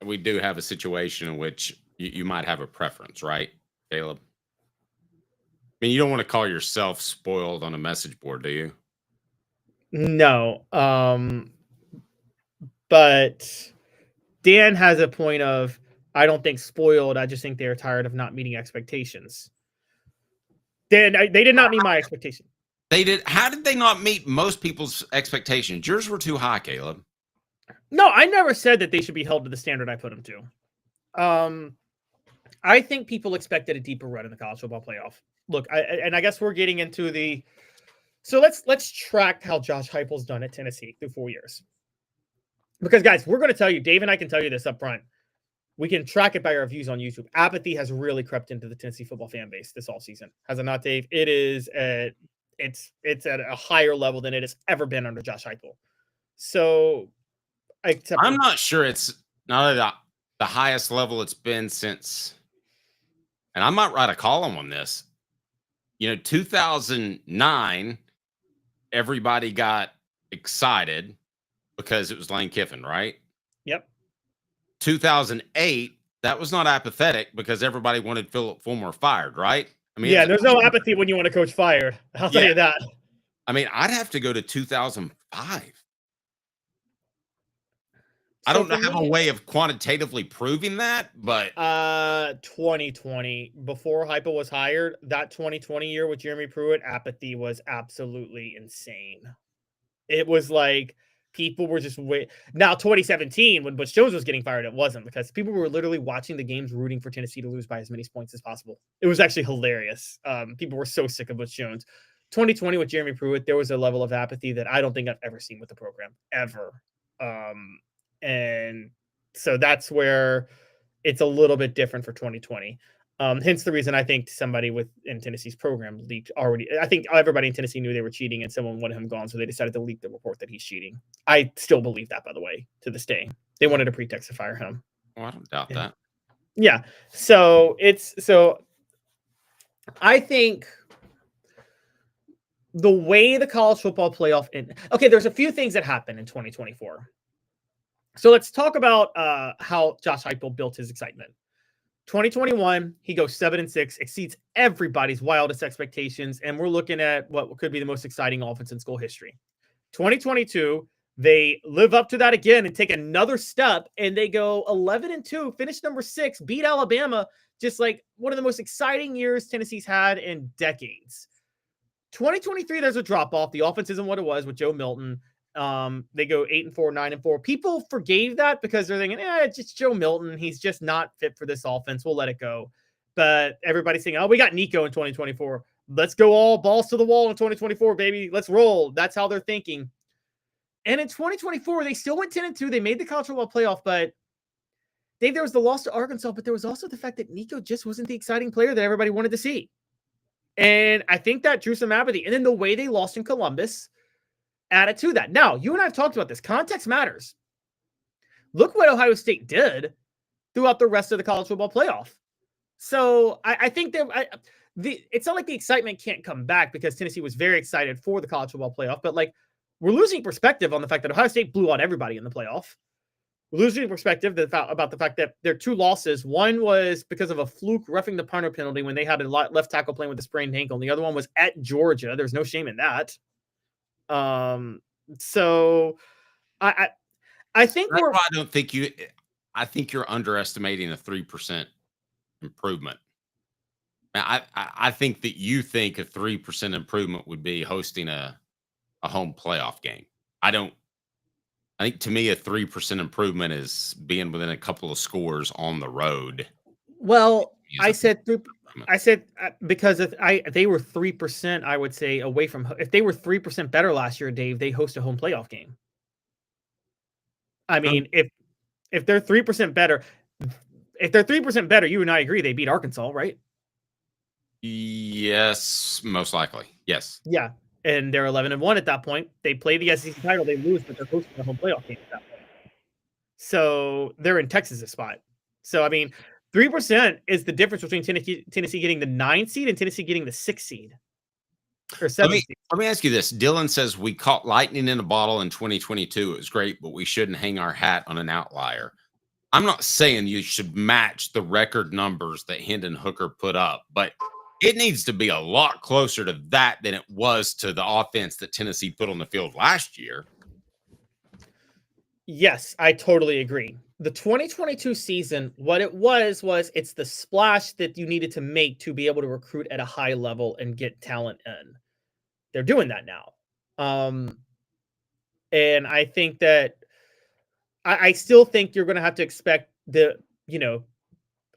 we do have a situation in which you might have a preference, right, Caleb? I mean, you don't want to call yourself spoiled on a message board, do you? No. But Dan has a point of, I don't think spoiled. I just think they're tired of not meeting expectations. Dan, they did not meet my expectation. They did. How did they not meet most people's expectations? Yours were too high, Caleb. No, I never said that they should be held to the standard I put them to. I think people expected a deeper run in the college football playoff. Look, I guess we're getting into the. So let's track how Josh Heupel's done at Tennessee through 4 years. Because guys, we're going to tell you, Dave and I can tell you this up front. We can track it by our views on YouTube. Apathy has really crept into the Tennessee football fan base this all season. Has it not, Dave? It is it's at a higher level than it has ever been under Josh Heupel. So I'm not sure it's not at the highest level it's been since, and I might write a column on this. 2009, everybody got excited because it was Lane Kiffin, right? Yep. 2008, that was not apathetic because everybody wanted Philip Fulmer fired, right? I mean, yeah, there's no apathy when you want a coach fired. I'll tell you that. I mean, I'd have to go to 2005. I don't have a way of quantitatively proving that, but 2020, before Heupel was hired, that 2020 year with Jeremy Pruitt, apathy was absolutely insane. It was like people were just Now 2017, when Butch Jones was getting fired, it wasn't, because people were literally watching the games rooting for Tennessee to lose by as many points as possible. It was actually hilarious. People were so sick of Butch Jones. 2020 with Jeremy Pruitt, there was a level of apathy that I don't think I've ever seen with the program ever. And so that's where it's a little bit different for 2020. Hence the reason I think somebody in Tennessee's program leaked already. I think everybody in Tennessee knew they were cheating and someone wanted him gone, so they decided to leak the report that he's cheating. I still believe that, by the way, to this day. They wanted a pretext to fire him. Well, I don't doubt that. Yeah. So I think the way the college football playoff there's a few things that happen in 2024. So let's talk about how Josh Heupel built his excitement. 2021, he goes 7-6, exceeds everybody's wildest expectations, and we're looking at what could be the most exciting offense in school history. 2022, they live up to that again and take another step, and they go 11-2, finish number 6, beat Alabama, just like one of the most exciting years Tennessee's had in decades. 2023, there's a drop-off. The offense isn't what it was with Joe Milton. They go 8-4, 9-4. People forgave that because they're thinking, it's just Joe Milton. He's just not fit for this offense. We'll let it go. But everybody's saying, we got Nico in 2024. Let's go all balls to the wall in 2024, baby. Let's roll. That's how they're thinking. And in 2024, they still went 10-2. They made the college football playoff, but Dave, there was the loss to Arkansas, but there was also the fact that Nico just wasn't the exciting player that everybody wanted to see. And I think that drew some apathy. And then the way they lost in Columbus added to that. Now, you and I have talked about this. Context matters. Look what Ohio State did throughout the rest of the college football playoff. So I think that it's not like the excitement can't come back because Tennessee was very excited for the college football playoff, but like we're losing perspective on the fact that Ohio State blew out everybody in the playoff. We're losing perspective about the fact that their 2 losses, one was because of a fluke roughing the punter penalty when they had a left tackle playing with a sprained ankle, and the other one was at Georgia. There's no shame in that. So I think I think you're underestimating a 3% improvement. I think that you think a 3% improvement would be hosting a home playoff game. I think to me, a 3% improvement is being within a couple of scores on the road. Well, I said because if they were 3%, I would say away from. If they were 3% better last year, Dave, they host a home playoff game. I mean, if they're 3% better, you and I agree they beat Arkansas, right? Yes, most likely. Yes. Yeah, and they're 11-1 at that point. They play the SEC title, they lose, but they're hosting a home playoff game at that point. So they're in Texas' spot. So I mean. 3% is the difference between Tennessee getting the 9th seed and Tennessee getting the 6th seed. Or 7th seed. Let me ask you this. Dylan says we caught lightning in a bottle in 2022. It was great, but we shouldn't hang our hat on an outlier. I'm not saying you should match the record numbers that Hendon Hooker put up, but it needs to be a lot closer to that than it was to the offense that Tennessee put on the field last year. Yes, I totally agree. The 2022 season, what it was it's the splash that you needed to make to be able to recruit at a high level and get talent in. They're doing that now. And I think that I still think you're going to have to expect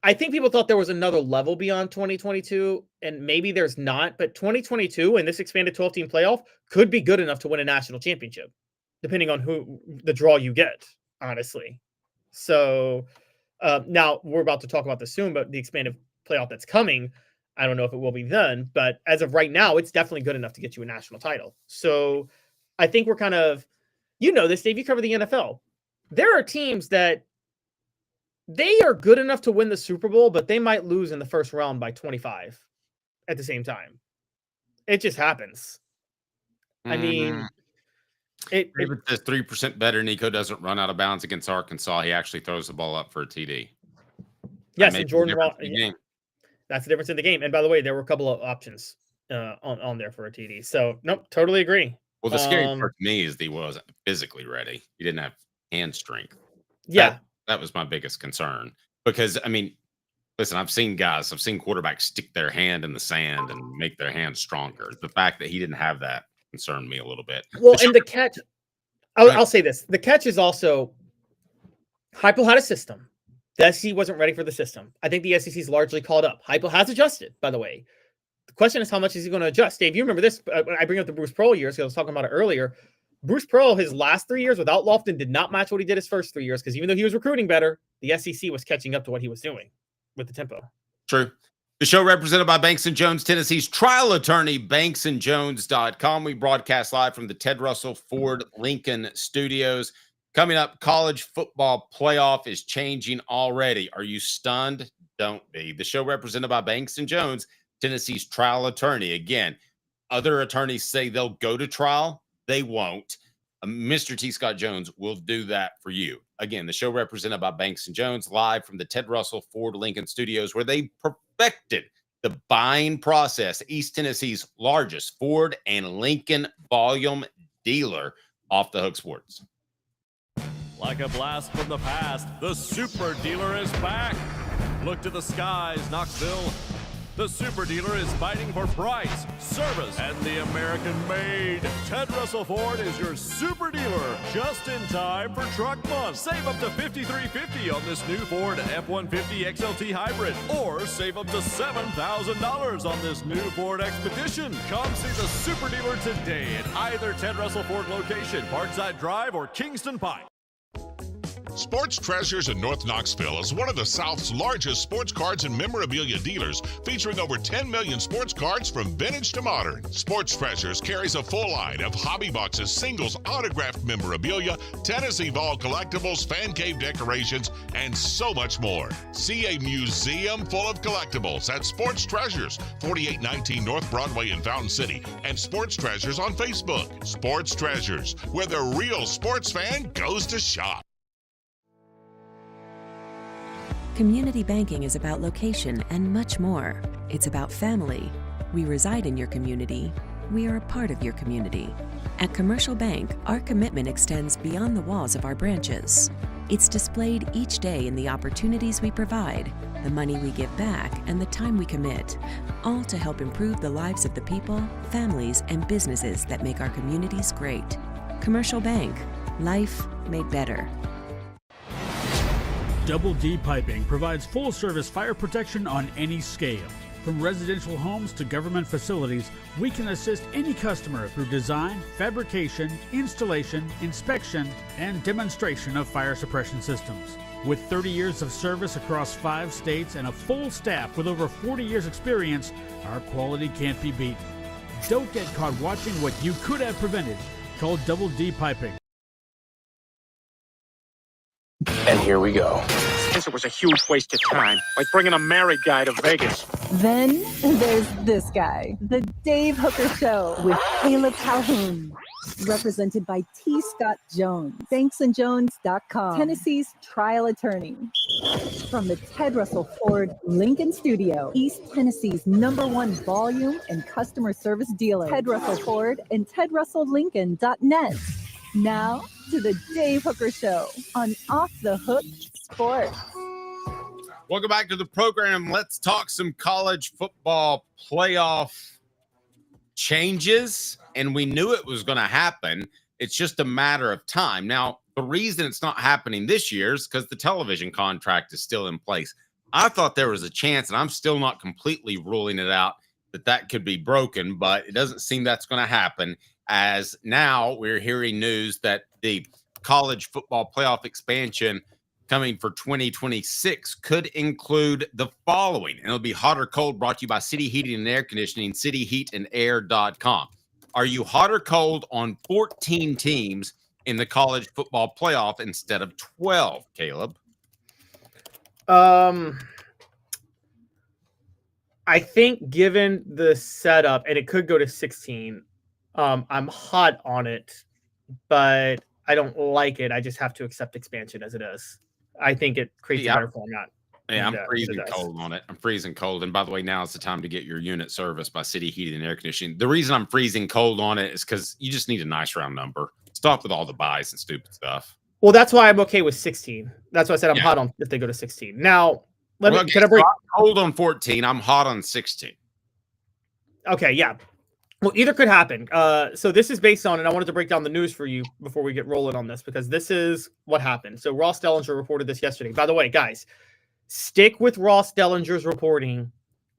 I think people thought there was another level beyond 2022, and maybe there's not, but 2022 and this expanded 12-team playoff could be good enough to win a national championship, depending on who the draw you get, honestly. So Now, we're about to talk about this soon, but the expanded playoff that's coming, I don't know if it will be done, but as of right now, it's definitely good enough to get you a national title. So I think we're kind of, this, Dave, you cover the NFL. There are teams that they are good enough to win the Super Bowl, but they might lose in the first round by 25 at the same time. It just happens. I mean, David says 3% better. Nico doesn't run out of bounds against Arkansas. He actually throws the ball up for a TD. Yes, and Jordan Ross. That's the difference in the game. And by the way, there were a couple of options on there for a TD. So, nope, totally agree. Well, the scary part to me is he wasn't physically ready. He didn't have hand strength. Yeah. That was my biggest concern. Because, I mean, listen, I've seen quarterbacks stick their hand in the sand and make their hand stronger. The fact that he didn't have that concerned me a little bit. Well, and the catch, I'll say this. The catch is also, Heupel had a system. The SEC wasn't ready for the system. I think the SEC is largely caught up. Heupel has adjusted, by the way. The question is, how much is he going to adjust? Dave, you remember this? I bring up the Bruce Pearl years because I was talking about it earlier. Bruce Pearl, his last 3 years without Lofton did not match what he did his first 3 years because even though he was recruiting better, the SEC was catching up to what he was doing with the tempo. True. The show represented by Banks & Jones, Tennessee's trial attorney, banksandjones.com. We broadcast live from the Ted Russell Ford Lincoln Studios. Coming up, college football playoff is changing already. Are you stunned? Don't be. The show represented by Banks & Jones, Tennessee's trial attorney. Again, other attorneys say they'll go to trial. They won't. Mr. T. Scott Jones will do that for you. Again, the show represented by Banks & Jones, live from the Ted Russell Ford Lincoln Studios, where they perfected the buying process. East Tennessee's largest Ford and Lincoln volume dealer. Off the Hook Sports. Like a blast from the past, the Super Dealer is back. Look to the skies, Knoxville. The Super Dealer is fighting for price, service, and the American made. Ted Russell Ford is your Super Dealer, just in time for truck month. Save up to $5,350 on this new Ford F-150 XLT Hybrid, or save up to $7,000 on this new Ford Expedition. Come see the Super Dealer today at either Ted Russell Ford location, Parkside Drive, or Kingston Pike. Sports Treasures in North Knoxville is one of the South's largest sports cards and memorabilia dealers, featuring over 10 million sports cards from vintage to modern. Sports Treasures carries a full line of hobby boxes, singles, autographed memorabilia, Tennessee Vol collectibles, fan cave decorations, and so much more. See a museum full of collectibles at Sports Treasures, 4819 North Broadway in Fountain City, and Sports Treasures on Facebook. Sports Treasures, where the real sports fan goes to shop. Community banking is about location and much more. It's about family. We reside in your community. We are a part of your community. At Commercial Bank, our commitment extends beyond the walls of our branches. It's displayed each day in the opportunities we provide, the money we give back, and the time we commit, all to help improve the lives of the people, families, and businesses that make our communities great. Commercial Bank, life made better. Double D Piping provides full-service fire protection on any scale. From residential homes to government facilities, we can assist any customer through design, fabrication, installation, inspection, and demonstration of fire suppression systems. With 30 years of service across 5 states and a full staff with over 40 years experience, our quality can't be beaten. Don't get caught watching what you could have prevented. Call Double D Piping. And here we go. This was a huge waste of time, like bringing a married guy to Vegas. Then there's this guy, the Dave Hooker Show with Caleb Calhoun. Represented by T. Scott Jones, banksandjones.com, Tennessee's trial attorney. From the Ted Russell Ford Lincoln Studio, East Tennessee's #1 volume and customer service dealer, Ted Russell Ford and TedRussellLincoln.net. Now to the Dave Hooker Show on Off the Hook Sports. Welcome back to the program. Let's talk some college football playoff changes. And we knew it was going to happen. It's just a matter of time. Now, the reason it's not happening this year is because the television contract is still in place. I thought there was a chance, and I'm still not completely ruling it out, that could be broken, but it doesn't seem that's going to happen, as now we're hearing news that the college football playoff expansion coming for 2026 could include the following. And it'll be hot or cold, brought to you by City Heating and Air Conditioning, cityheatandair.com. Are you hot or cold on 14 teams in the college football playoff instead of 12, Caleb? I think given the setup, and it could go to 16, I'm hot on it, but I don't like it. I just have to accept expansion as it is. I think it creates a better format. Yeah, I'm freezing cold on it. I'm freezing cold. And by the way, now is the time to get your unit serviced by City Heating and Air Conditioning. The reason I'm freezing cold on it is because you just need a nice round number. Stop with all the buys and stupid stuff. Well, that's why I'm okay with 16. That's why I said I'm hot on if they go to 16. Now, can I break cold on 14? I'm hot on 16. Okay, yeah. Well, either could happen. So this is based on, and I wanted to break down the news for you before we get rolling on this, because this is what happened. So Ross Dellinger reported this yesterday. By the way, guys, stick with Ross Dellinger's reporting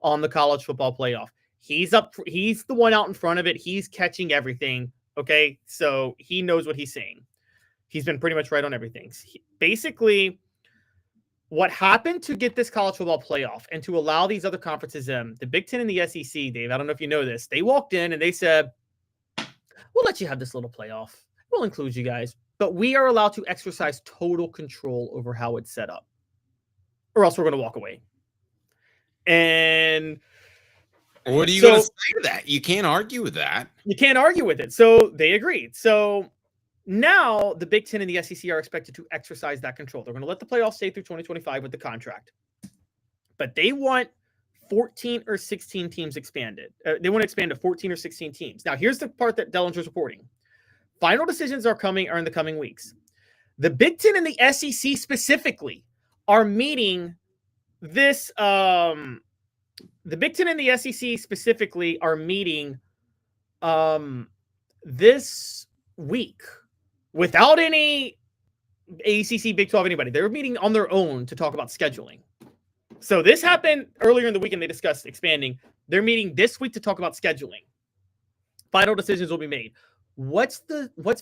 on the college football playoff. He's the one out in front of it. He's catching everything. Okay, so he knows what he's saying. He's been pretty much right on everything. Basically, what happened to get this college football playoff and to allow these other conferences in, the Big Ten and the SEC, Dave, I don't know if you know this, they walked in and they said, we'll let you have this little playoff. We'll include you guys, but we are allowed to exercise total control over how it's set up, or else we're going to walk away. And what are you going to say to that? You can't argue with that. You can't argue with it. So they agreed. So now the Big Ten and the SEC are expected to exercise that control. They're going to let the playoffs stay through 2025 with the contract, but they want 14 or 16 teams expanded. They want to expand to 14 or 16 teams. Now, here's the part that Dellinger's reporting. Final decisions are in the coming weeks. The Big Ten and the SEC specifically are meeting this. The Big Ten and the SEC specifically are meeting this week without any ACC, Big 12, anybody. They were meeting on their own to talk about scheduling. So this happened earlier in the week and they discussed expanding. They're meeting this week to talk about scheduling. Final decisions will be made. What's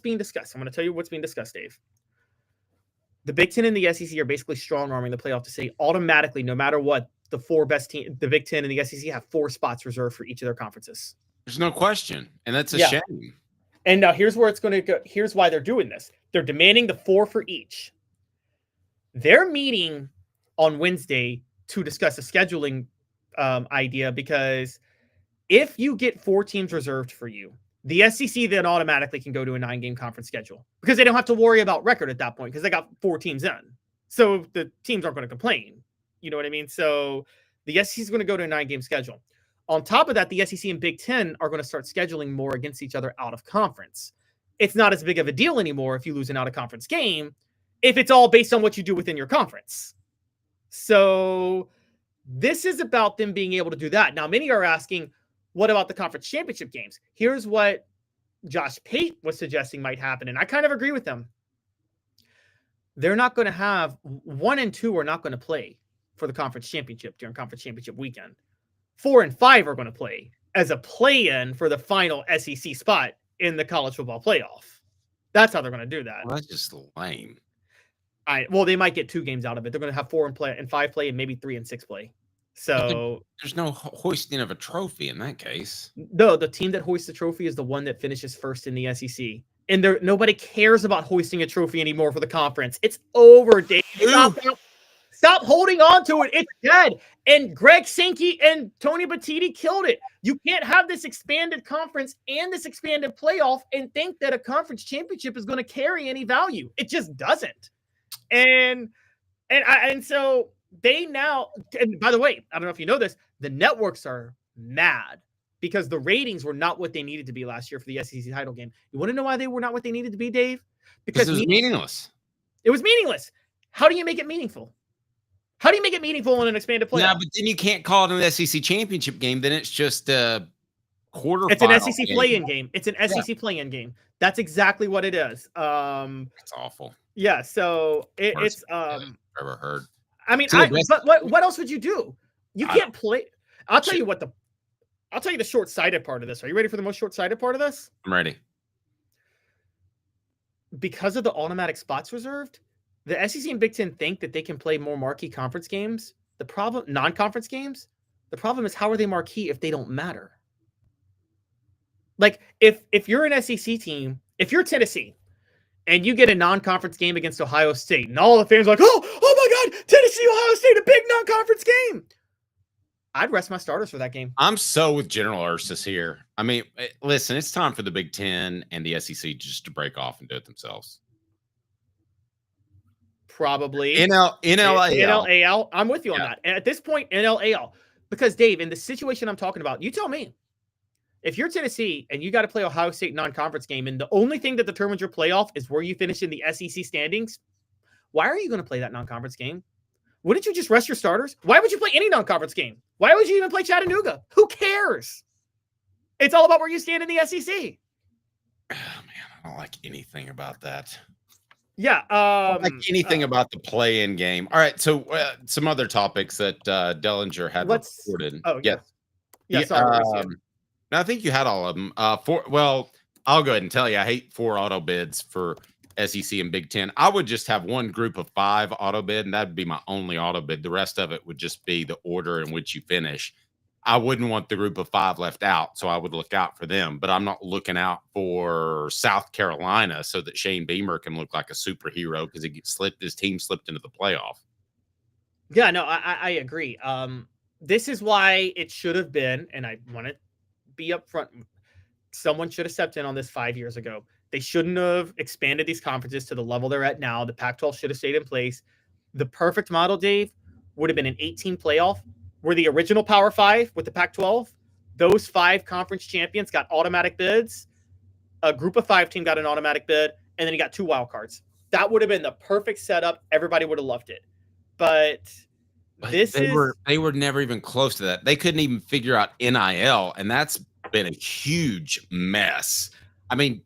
being discussed? I'm going to tell you what's being discussed, Dave. The Big Ten and the SEC are basically strong-arming the playoff to say automatically, no matter what, the four best teams, the Big Ten and the SEC have 4 spots reserved for each of their conferences. There's no question. And that's a shame. And now here's where it's going to go. Here's why they're doing this. They're demanding the 4 for each. They're meeting on Wednesday to discuss a scheduling idea, because if you get 4 teams reserved for you, the SEC then automatically can go to a 9-game conference schedule because they don't have to worry about record at that point because they got 4 teams in. So the teams aren't going to complain. You know what I mean? So the SEC is going to go to a 9-game schedule. On top of that, the SEC and Big Ten are going to start scheduling more against each other out of conference. It's not as big of a deal anymore if you lose an out-of-conference game, if it's all based on what you do within your conference. So this is about them being able to do that. Now, many are asking, what about the conference championship games? Here's what Josh Pate was suggesting might happen, and I kind of agree with them. They're not going to have 1 and 2 are not going to play for the conference championship during conference championship weekend. 4 and 5 are going to play as a play-in for the final SEC spot in the college football playoff. That's how they're going to do that. Well, that's just lame. Well, they might get 2 games out of it. They're going to have 4 and 5 play and maybe 3 and 6 play. So there's no hoisting of a trophy in that case. No, the team that hoists the trophy is the one that finishes first in the SEC. And nobody cares about hoisting a trophy anymore for the conference. It's over, Dave. Stop holding on to it. It's dead. And Greg Sankey and Tony Batiti killed it. You can't have this expanded conference and this expanded playoff and think that a conference championship is going to carry any value. It just doesn't. And so they now, and by the way, I don't know if you know this, the networks are mad because the ratings were not what they needed to be last year for the SEC title game. You want to know why they were not what they needed to be, Dave? Because it was meaningless. It was meaningless. How do you make it meaningful? How do you make it meaningful in an expanded playoff? Yeah, but then you can't call it an SEC championship game. Then it's just a quarterfinal. It's an SEC play-in game. It's an SEC play-in game. That's exactly what it is. It's awful. Yeah, so it's ever heard. I mean, but what else would you do? You can't play. I'll tell you the short-sighted part of this. Are you ready for the most short-sighted part of this? I'm ready. Because of the automatic spots reserved, the SEC and Big Ten think that they can play more marquee conference games. The problem, non-conference games, the problem is how are they marquee if they don't matter? Like if you're an SEC team, if you're Tennessee and you get a non-conference game against Ohio State and all the fans are like, oh my God, Tennessee, Ohio State, a big non-conference game. I'd rest my starters for that game. I'm so with General Ursus here. I mean, listen, it's time for the Big Ten and the SEC just to break off and do it themselves. Probably. NLAL. I'm with you on that. And at this point, NLAL. Because, Dave, in the situation I'm talking about, you tell me. If you're Tennessee and you got to play Ohio State non-conference game, and the only thing that determines your playoff is where you finish in the SEC standings, why are you going to play that non-conference game? Wouldn't you just rest your starters? Why would you play any non-conference game? Why would you even play Chattanooga? Who cares? It's all about where you stand in the SEC. Oh, man, I don't like anything about that. Yeah. I don't like anything about the play-in game. All right, so some other topics that Dellinger had reported. Oh, yes. Yeah, sorry. I think you had all of them. I'll go ahead and tell you, I hate 4 auto bids for SEC and Big Ten. I would just have one group of 5 auto bid, and that'd be my only auto bid. The rest of it would just be the order in which you finish. I wouldn't want the group of 5 left out, so I would look out for them. But I'm not looking out for South Carolina so that Shane Beamer can look like a superhero because his team slipped into the playoff. Yeah, no, I agree. This is why it should have been, and I want to be upfront. Someone should have stepped in on this 5 years ago. They shouldn't have expanded these conferences to the level they're at now. The Pac-12 should have stayed in place. The perfect model, Dave, would have been an 18 playoff where the original Power 5 with the Pac-12, those 5 conference champions got automatic bids. A group of 5 team got an automatic bid, and then you got 2 wild cards. That would have been the perfect setup. Everybody would have loved it. But they were never even close to that. They couldn't even figure out NIL, and that's been a huge mess. I mean,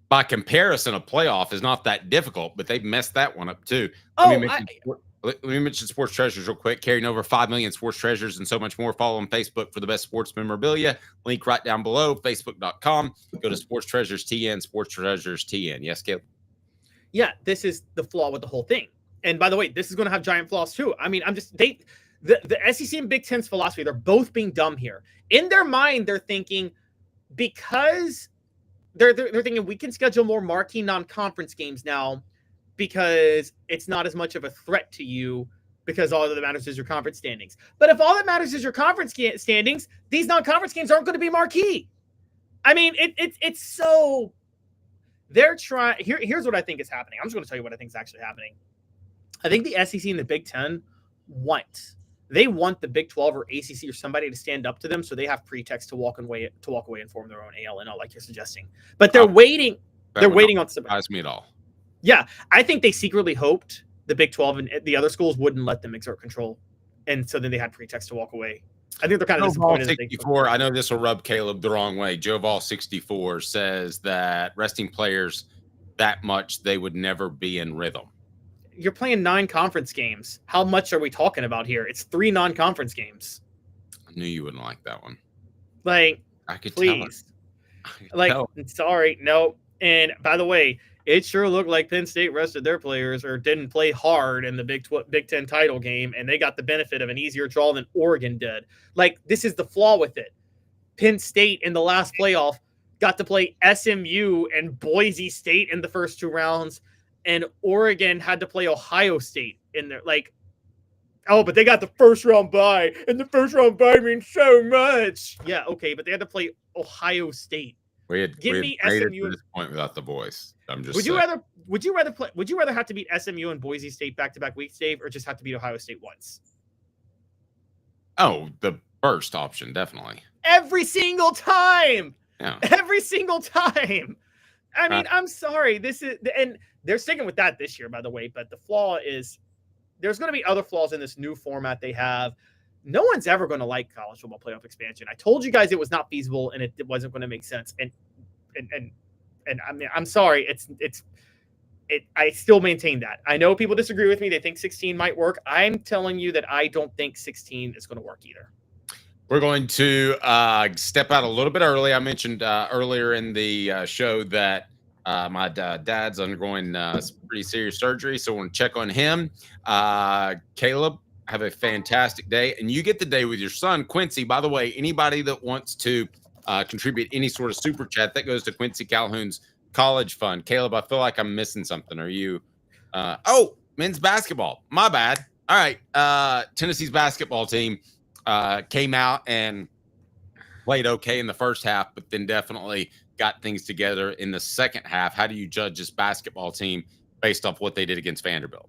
by comparison, a playoff is not that difficult, but they've messed that one up too. Let me mention Sports Treasures real quick. Carrying over 5 million sports treasures and so much more. Follow on Facebook for the best sports memorabilia. Link right down below, facebook.com. Go to Sports Treasures TN, Sports Treasures TN. Yes, Caleb? Yeah, this is the flaw with the whole thing. And by the way, this is going to have giant flaws too. I mean, the SEC and Big Ten's philosophy, they're both being dumb here. In their mind, they're thinking because they're thinking we can schedule more marquee non-conference games now because it's not as much of a threat to you because all that matters is your conference standings. But if all that matters is your conference standings, these non-conference games aren't going to be marquee. I mean, it's so they're trying. Here's what I think is happening. I'm just going to tell you what I think is actually happening. I think the SEC and the Big Ten want the Big 12 or ACC or somebody to stand up to them, so they have pretext to walk away and form their own ALNL, like you're suggesting. But they're waiting. They're waiting on somebody. Surprise me at all. Yeah, I think they secretly hoped the Big 12 and the other schools wouldn't let them exert control, and so then they had pretext to walk away. I think they're kind of disappointed. 64, I know this will rub Caleb the wrong way. Joe Vol 64 says that resting players that much, they would never be in rhythm. You're playing 9 conference games. How much are we talking about here? It's 3 non-conference games. I knew you wouldn't like that one. Like, I could please. Sorry, no. And by the way, it sure looked like Penn State rested their players or didn't play hard in the Big Ten title game, and they got the benefit of an easier draw than Oregon did. Like, this is the flaw with it. Penn State in the last playoff got to play SMU and Boise State in the first 2 rounds, and Oregon had to play Ohio State in there. Like, oh, but they got the first round bye, and the first round bye means so much. Yeah, okay, but they had to play Ohio State. Give me SMU at this point without the voice. I'm just. Would you rather have to beat SMU and Boise State back-to-back weeks, Dave, or just have to beat Ohio State once? Oh, the first option, definitely. Every single time. Yeah. Every single time. I mean, I'm sorry. And they're sticking with that this year, by the way. But the flaw is there's going to be other flaws in this new format they have. No one's ever going to like college football playoff expansion. I told you guys it was not feasible and it wasn't going to make sense. And I mean, I'm sorry. I still maintain that. I know people disagree with me. They think 16 might work. I'm telling you that I don't think 16 is going to work either. We're going to step out a little bit early. I mentioned earlier in the show that My dad's undergoing some pretty serious surgery, so I want to check on him. Caleb, have a fantastic day. And you get the day with your son, Quincy. By the way, anybody that wants to contribute any sort of super chat, that goes to Quincy Calhoun's college fund. Caleb, I feel like I'm missing something. Are you? Oh, men's basketball. My bad. All right. Tennessee's basketball team came out and played okay in the first half, but then definitely got things together in the second half. How do you judge this basketball team based off what they did against Vanderbilt?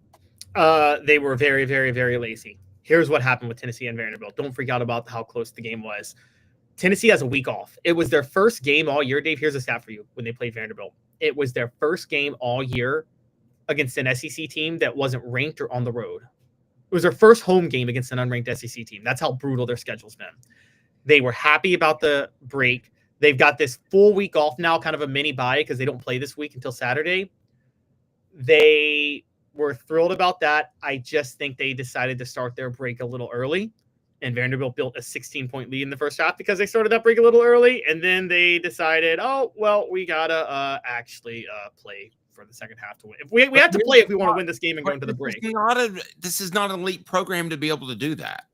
They were very, very, very lazy. Here's what happened with Tennessee and Vanderbilt. Don't freak out about how close the game was. Tennessee has a week off. It was their first game all year. Dave, here's a stat for you when they played Vanderbilt. It was their first game all year against an SEC team that wasn't ranked or on the road. It was their first home game against an unranked SEC team. That's how brutal their schedule's been. They were happy about the break. They've got this full week off now, kind of a mini bye because they don't play this week until Saturday. They were thrilled about that. I just think they decided to start their break a little early, and Vanderbilt built a 16-point lead in the first half because they started that break a little early, and then they decided, oh, well, we got to actually play for the second half to win. If we have to play if we want to win this game and go into the break. This is not an elite program to be able to do that.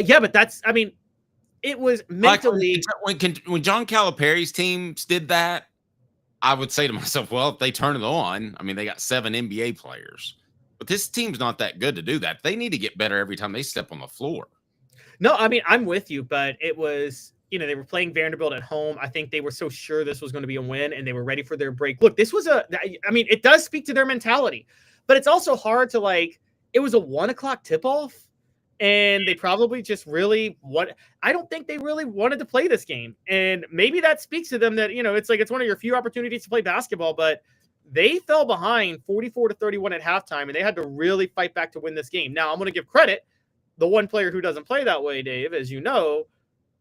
Yeah, but that's, I mean, it was mentally. Like when John Calipari's teams did that, I would say to myself, well, if they turn it on, I mean, they got 7 NBA players. But this team's not that good to do that. They need to get better every time they step on the floor. No, I mean, I'm with you, but it was, they were playing Vanderbilt at home. I think they were so sure this was going to be a win, and they were ready for their break. Look, this was it does speak to their mentality, but it's also hard to it was a 1:00 tip-off. And they probably just really I don't think they really wanted to play this game. And maybe that speaks to them that, it's one of your few opportunities to play basketball, but they fell behind 44-31 at halftime, and they had to really fight back to win this game. Now, I'm going to give credit. The one player who doesn't play that way, Dave, as you know,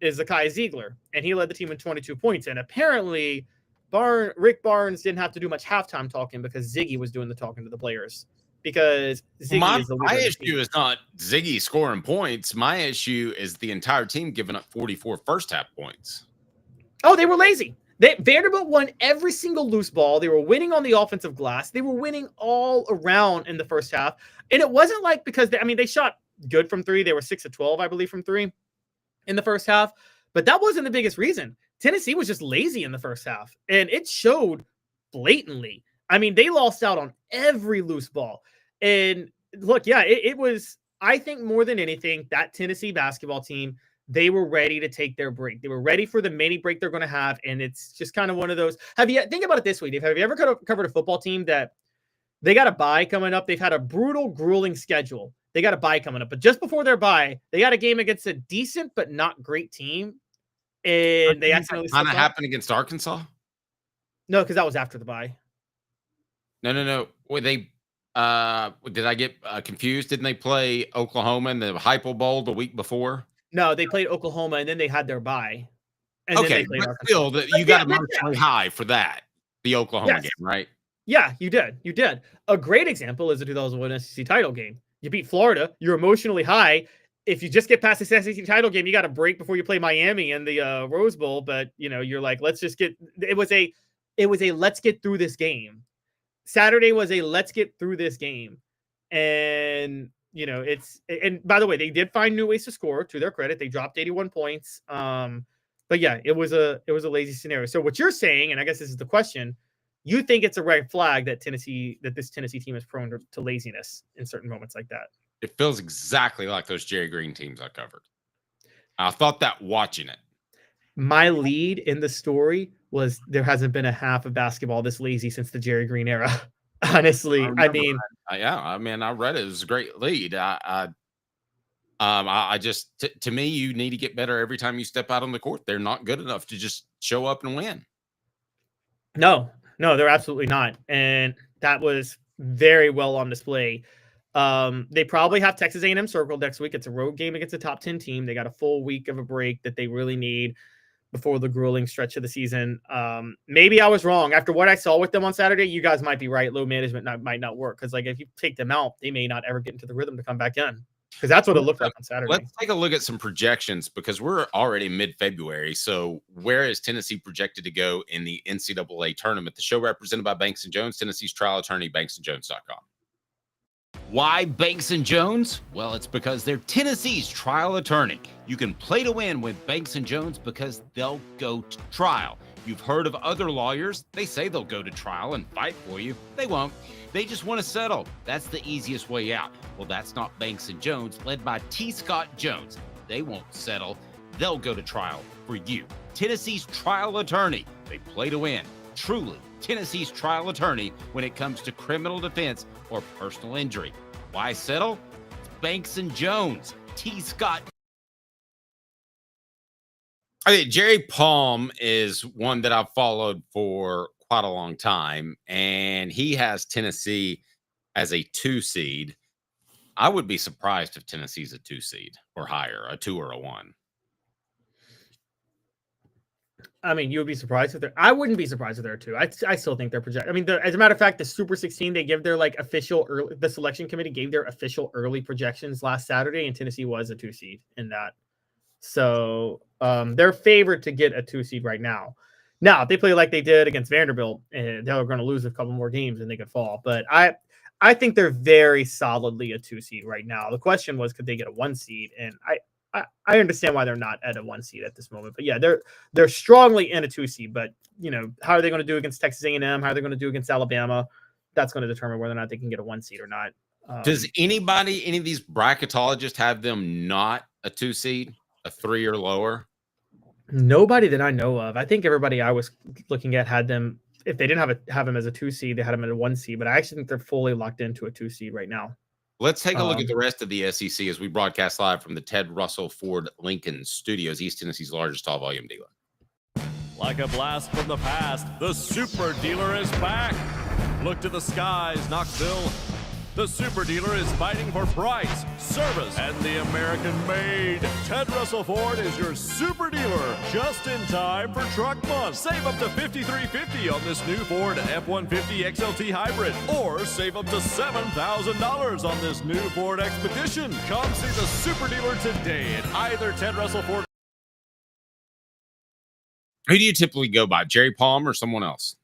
is Zakai Ziegler. And he led the team in 22 points. And apparently, Rick Barnes didn't have to do much halftime talking because Ziggy was doing the talking to the players. Because Ziggy is the my issue is not Ziggy scoring points. My issue is the entire team giving up 44 first half points. Oh, they were lazy. Vanderbilt won every single loose ball. They were winning on the offensive glass. They were winning all around in the first half. And it wasn't because they shot good from three. They were 6 of 12, I believe, from three in the first half. But that wasn't the biggest reason. Tennessee was just lazy in the first half. And it showed blatantly. They lost out on every loose ball. And look, yeah, it was, I think more than anything, that Tennessee basketball team, they were ready to take their break. They were ready for the mini break they're going to have. And it's just kind of one of those. Think about it this way, Dave. Have you ever covered a football team that they got a bye coming up? They've had a brutal, grueling schedule. They got a bye coming up. But just before their bye, they got a game against a decent but not great team. And they accidentally kind of happened against Arkansas? No, because that was after the bye. No. Were they did I get confused? Didn't they play Oklahoma in the Hypo Bowl the week before? No, they played Oklahoma and then they had their bye. And okay, then they but still, you got emotionally high for that, the Oklahoma game, right? Yeah, you did. You did. A great example is the 2001 SEC title game. You beat Florida. You're emotionally high. If you just get past this SEC title game, you got a break before you play Miami in the Rose Bowl. But you're like, let's just get. It was a let's get through this game. Saturday was a let's get through this game. And, and by the way, they did find new ways to score. To their credit, they dropped 81 points. But yeah, it was a lazy scenario. So what you're saying, and I guess this is the question, you think it's a red flag that this Tennessee team is prone to laziness in certain moments like that? It feels exactly like those Jerry Green teams I covered. I thought that watching it. My lead in the story was there hasn't been a half of basketball this lazy since the Jerry Green era. Honestly, I read it. It was a great lead. I just, to me, you need to get better every time you step out on the court. They're not good enough to just show up and win. No, they're absolutely not. And that was very well on display. They probably have Texas A&M circled next week. It's a road game against a top 10 team. They got a full week of a break that they really need before the grueling stretch of the season. Maybe I was wrong. After what I saw with them on Saturday, you guys might be right. Low management might not work. Because if you take them out, they may not ever get into the rhythm to come back in. because that's what it looked like on Saturday. Let's take a look at some projections because we're already mid-February. So where is Tennessee projected to go in the NCAA tournament? The show represented by Banks & Jones, Tennessee's trial attorney, banksandjones.com. Why Banks & Jones? Well, it's because they're Tennessee's trial attorney. You can play to win with Banks & Jones because they'll go to trial. You've heard of other lawyers. They say they'll go to trial and fight for you. They won't. They just want to settle. That's the easiest way out. Well, that's not Banks & Jones, led by T. Scott Jones. They won't settle. They'll go to trial for you. Tennessee's trial attorney. They play to win. Truly, Tennessee's trial attorney when it comes to criminal defense or personal injury. Why settle? It's Banks & Jones. T. Scott. Okay, Jerry Palm is one that I've followed for quite a long time, and he has Tennessee as a 2 seed. I would be surprised if Tennessee's a 2 seed or higher, a 2 or a 1. I mean, you would be surprised if they're. I wouldn't be surprised if they're 2. I still think they're projected. I mean, as a matter of fact, the Super 16 they give their like official early. The selection committee gave their official early projections last Saturday, and Tennessee was a 2 seed in that. So they're favored to get a 2 seed right now. Now, if they play like they did against Vanderbilt, and they're going to lose a couple more games and they could fall. But I think they're very solidly a 2 seed right now. The question was, could they get a 1 seed? And I understand why they're not at a 1 seed at this moment. But yeah, they're strongly in a 2 seed. But you know, how are they going to do against Texas A&M? How are they going to do against Alabama? That's going to determine whether or not they can get a 1 seed or not. Does any of these bracketologists have them not a 2 seed, a 3 or lower? Nobody that I know of. I think everybody I was looking at had them. If they didn't have them as a 2 seed, they had them at a 1 seed. But I actually think they're fully locked into a 2 seed right now. Let's take a look at the rest of the SEC as we broadcast live from the Ted Russell Ford Lincoln Studios, East Tennessee's largest tall volume dealer. Like a blast from the past, the Super Dealer is back. Look to the skies, Knoxville. The Super Dealer is fighting for price, service, and the American-made. Ted Russell Ford is your Super Dealer, just in time for Truck Month. Save up to $5,350 on this new Ford F-150 XLT Hybrid, or save up to $7,000 on this new Ford Expedition. Come see the Super Dealer today at either Ted Russell Ford. Who do you typically go by, Jerry Palm or someone else?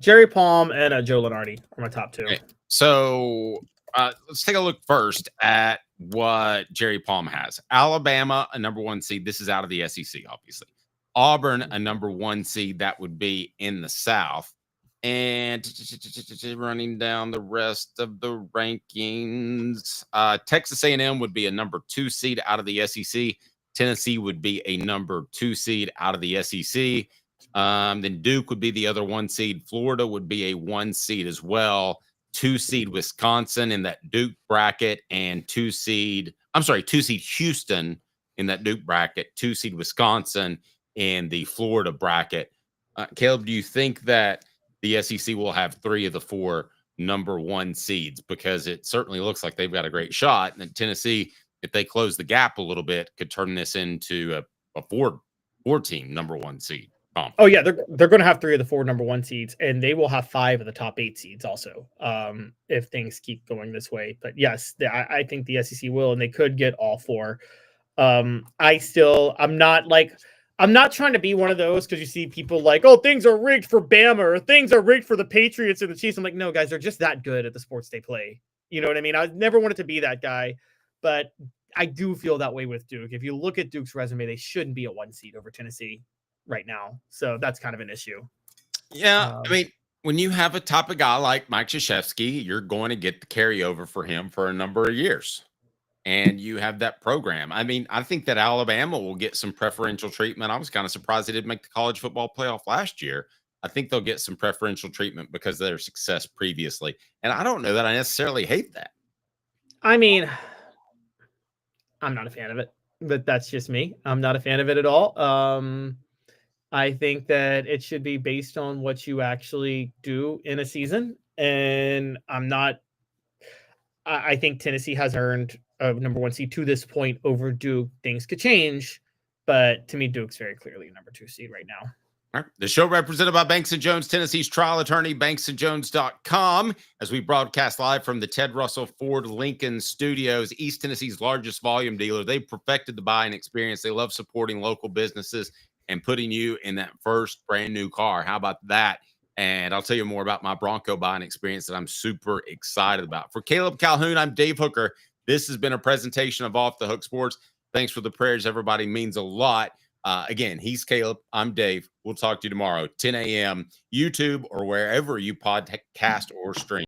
Jerry Palm and Joe Lenardi are my top 2. Okay. So let's take a look first at what Jerry Palm has. Alabama, a number 1 seed. This is out of the SEC, obviously. Auburn, a number 1 seed. That would be in the South. And running down the rest of the rankings, Texas A&M would be a number 2 seed out of the SEC. Tennessee would be a number 2 seed out of the SEC. Then Duke would be the other 1 seed. Florida would be a 1 seed as well. 2 seed Wisconsin in that Duke bracket, and 2 seed Houston in that Duke bracket, 2 seed Wisconsin in the Florida bracket. Caleb, do you think that the SEC will have 3 of the 4 number 1 seeds? Because it certainly looks like they've got a great shot. And Tennessee, if they close the gap a little bit, could turn this into a 4-team number 1 seed. Oh yeah, they're going to have 3 of the 4 number 1 seeds, and they will have 5 of the top 8 seeds also, if things keep going this way. But yes, I think the SEC will, and they could get all 4. I'm not trying to be one of those, because you see people like, oh, things are rigged for Bama, or things are rigged for the Patriots and the Chiefs. I'm like, no, guys, they're just that good at the sports they play. You know what I mean? I never wanted to be that guy, but I do feel that way with Duke. If you look at Duke's resume, they shouldn't be a 1 seed over Tennessee right now. So that's kind of an issue. Yeah. I mean, when you have a type of guy like Mike Krzyzewski, you're going to get the carryover for him for a number of years. And you have that program. I mean, I think that Alabama will get some preferential treatment. I was kind of surprised they didn't make the college football playoff last year. I think they'll get some preferential treatment because of their success previously. And I don't know that I necessarily hate that. I mean, I'm not a fan of it, but that's just me. I'm not a fan of it at all. I think that it should be based on what you actually do in a season. And I think Tennessee has earned a number 1 seed to this point over Duke. Things could change, but to me, Duke's very clearly a number 2 seed right now. All right. The show represented by Banks & Jones, Tennessee's trial attorney, banksandjones.com, as we broadcast live from the Ted Russell Ford Lincoln Studios, East Tennessee's largest volume dealer. They've perfected the buying experience. They love supporting local businesses and putting you in that first brand new car. How about that? And I'll tell you more about my Bronco buying experience that I'm super excited about. For Caleb Calhoun, I'm Dave Hooker. This has been a presentation of Off the Hook Sports. Thanks for the prayers, everybody. Means a lot. Again, he's Caleb. I'm Dave. We'll talk to you tomorrow, 10 a.m., YouTube, or wherever you podcast or stream.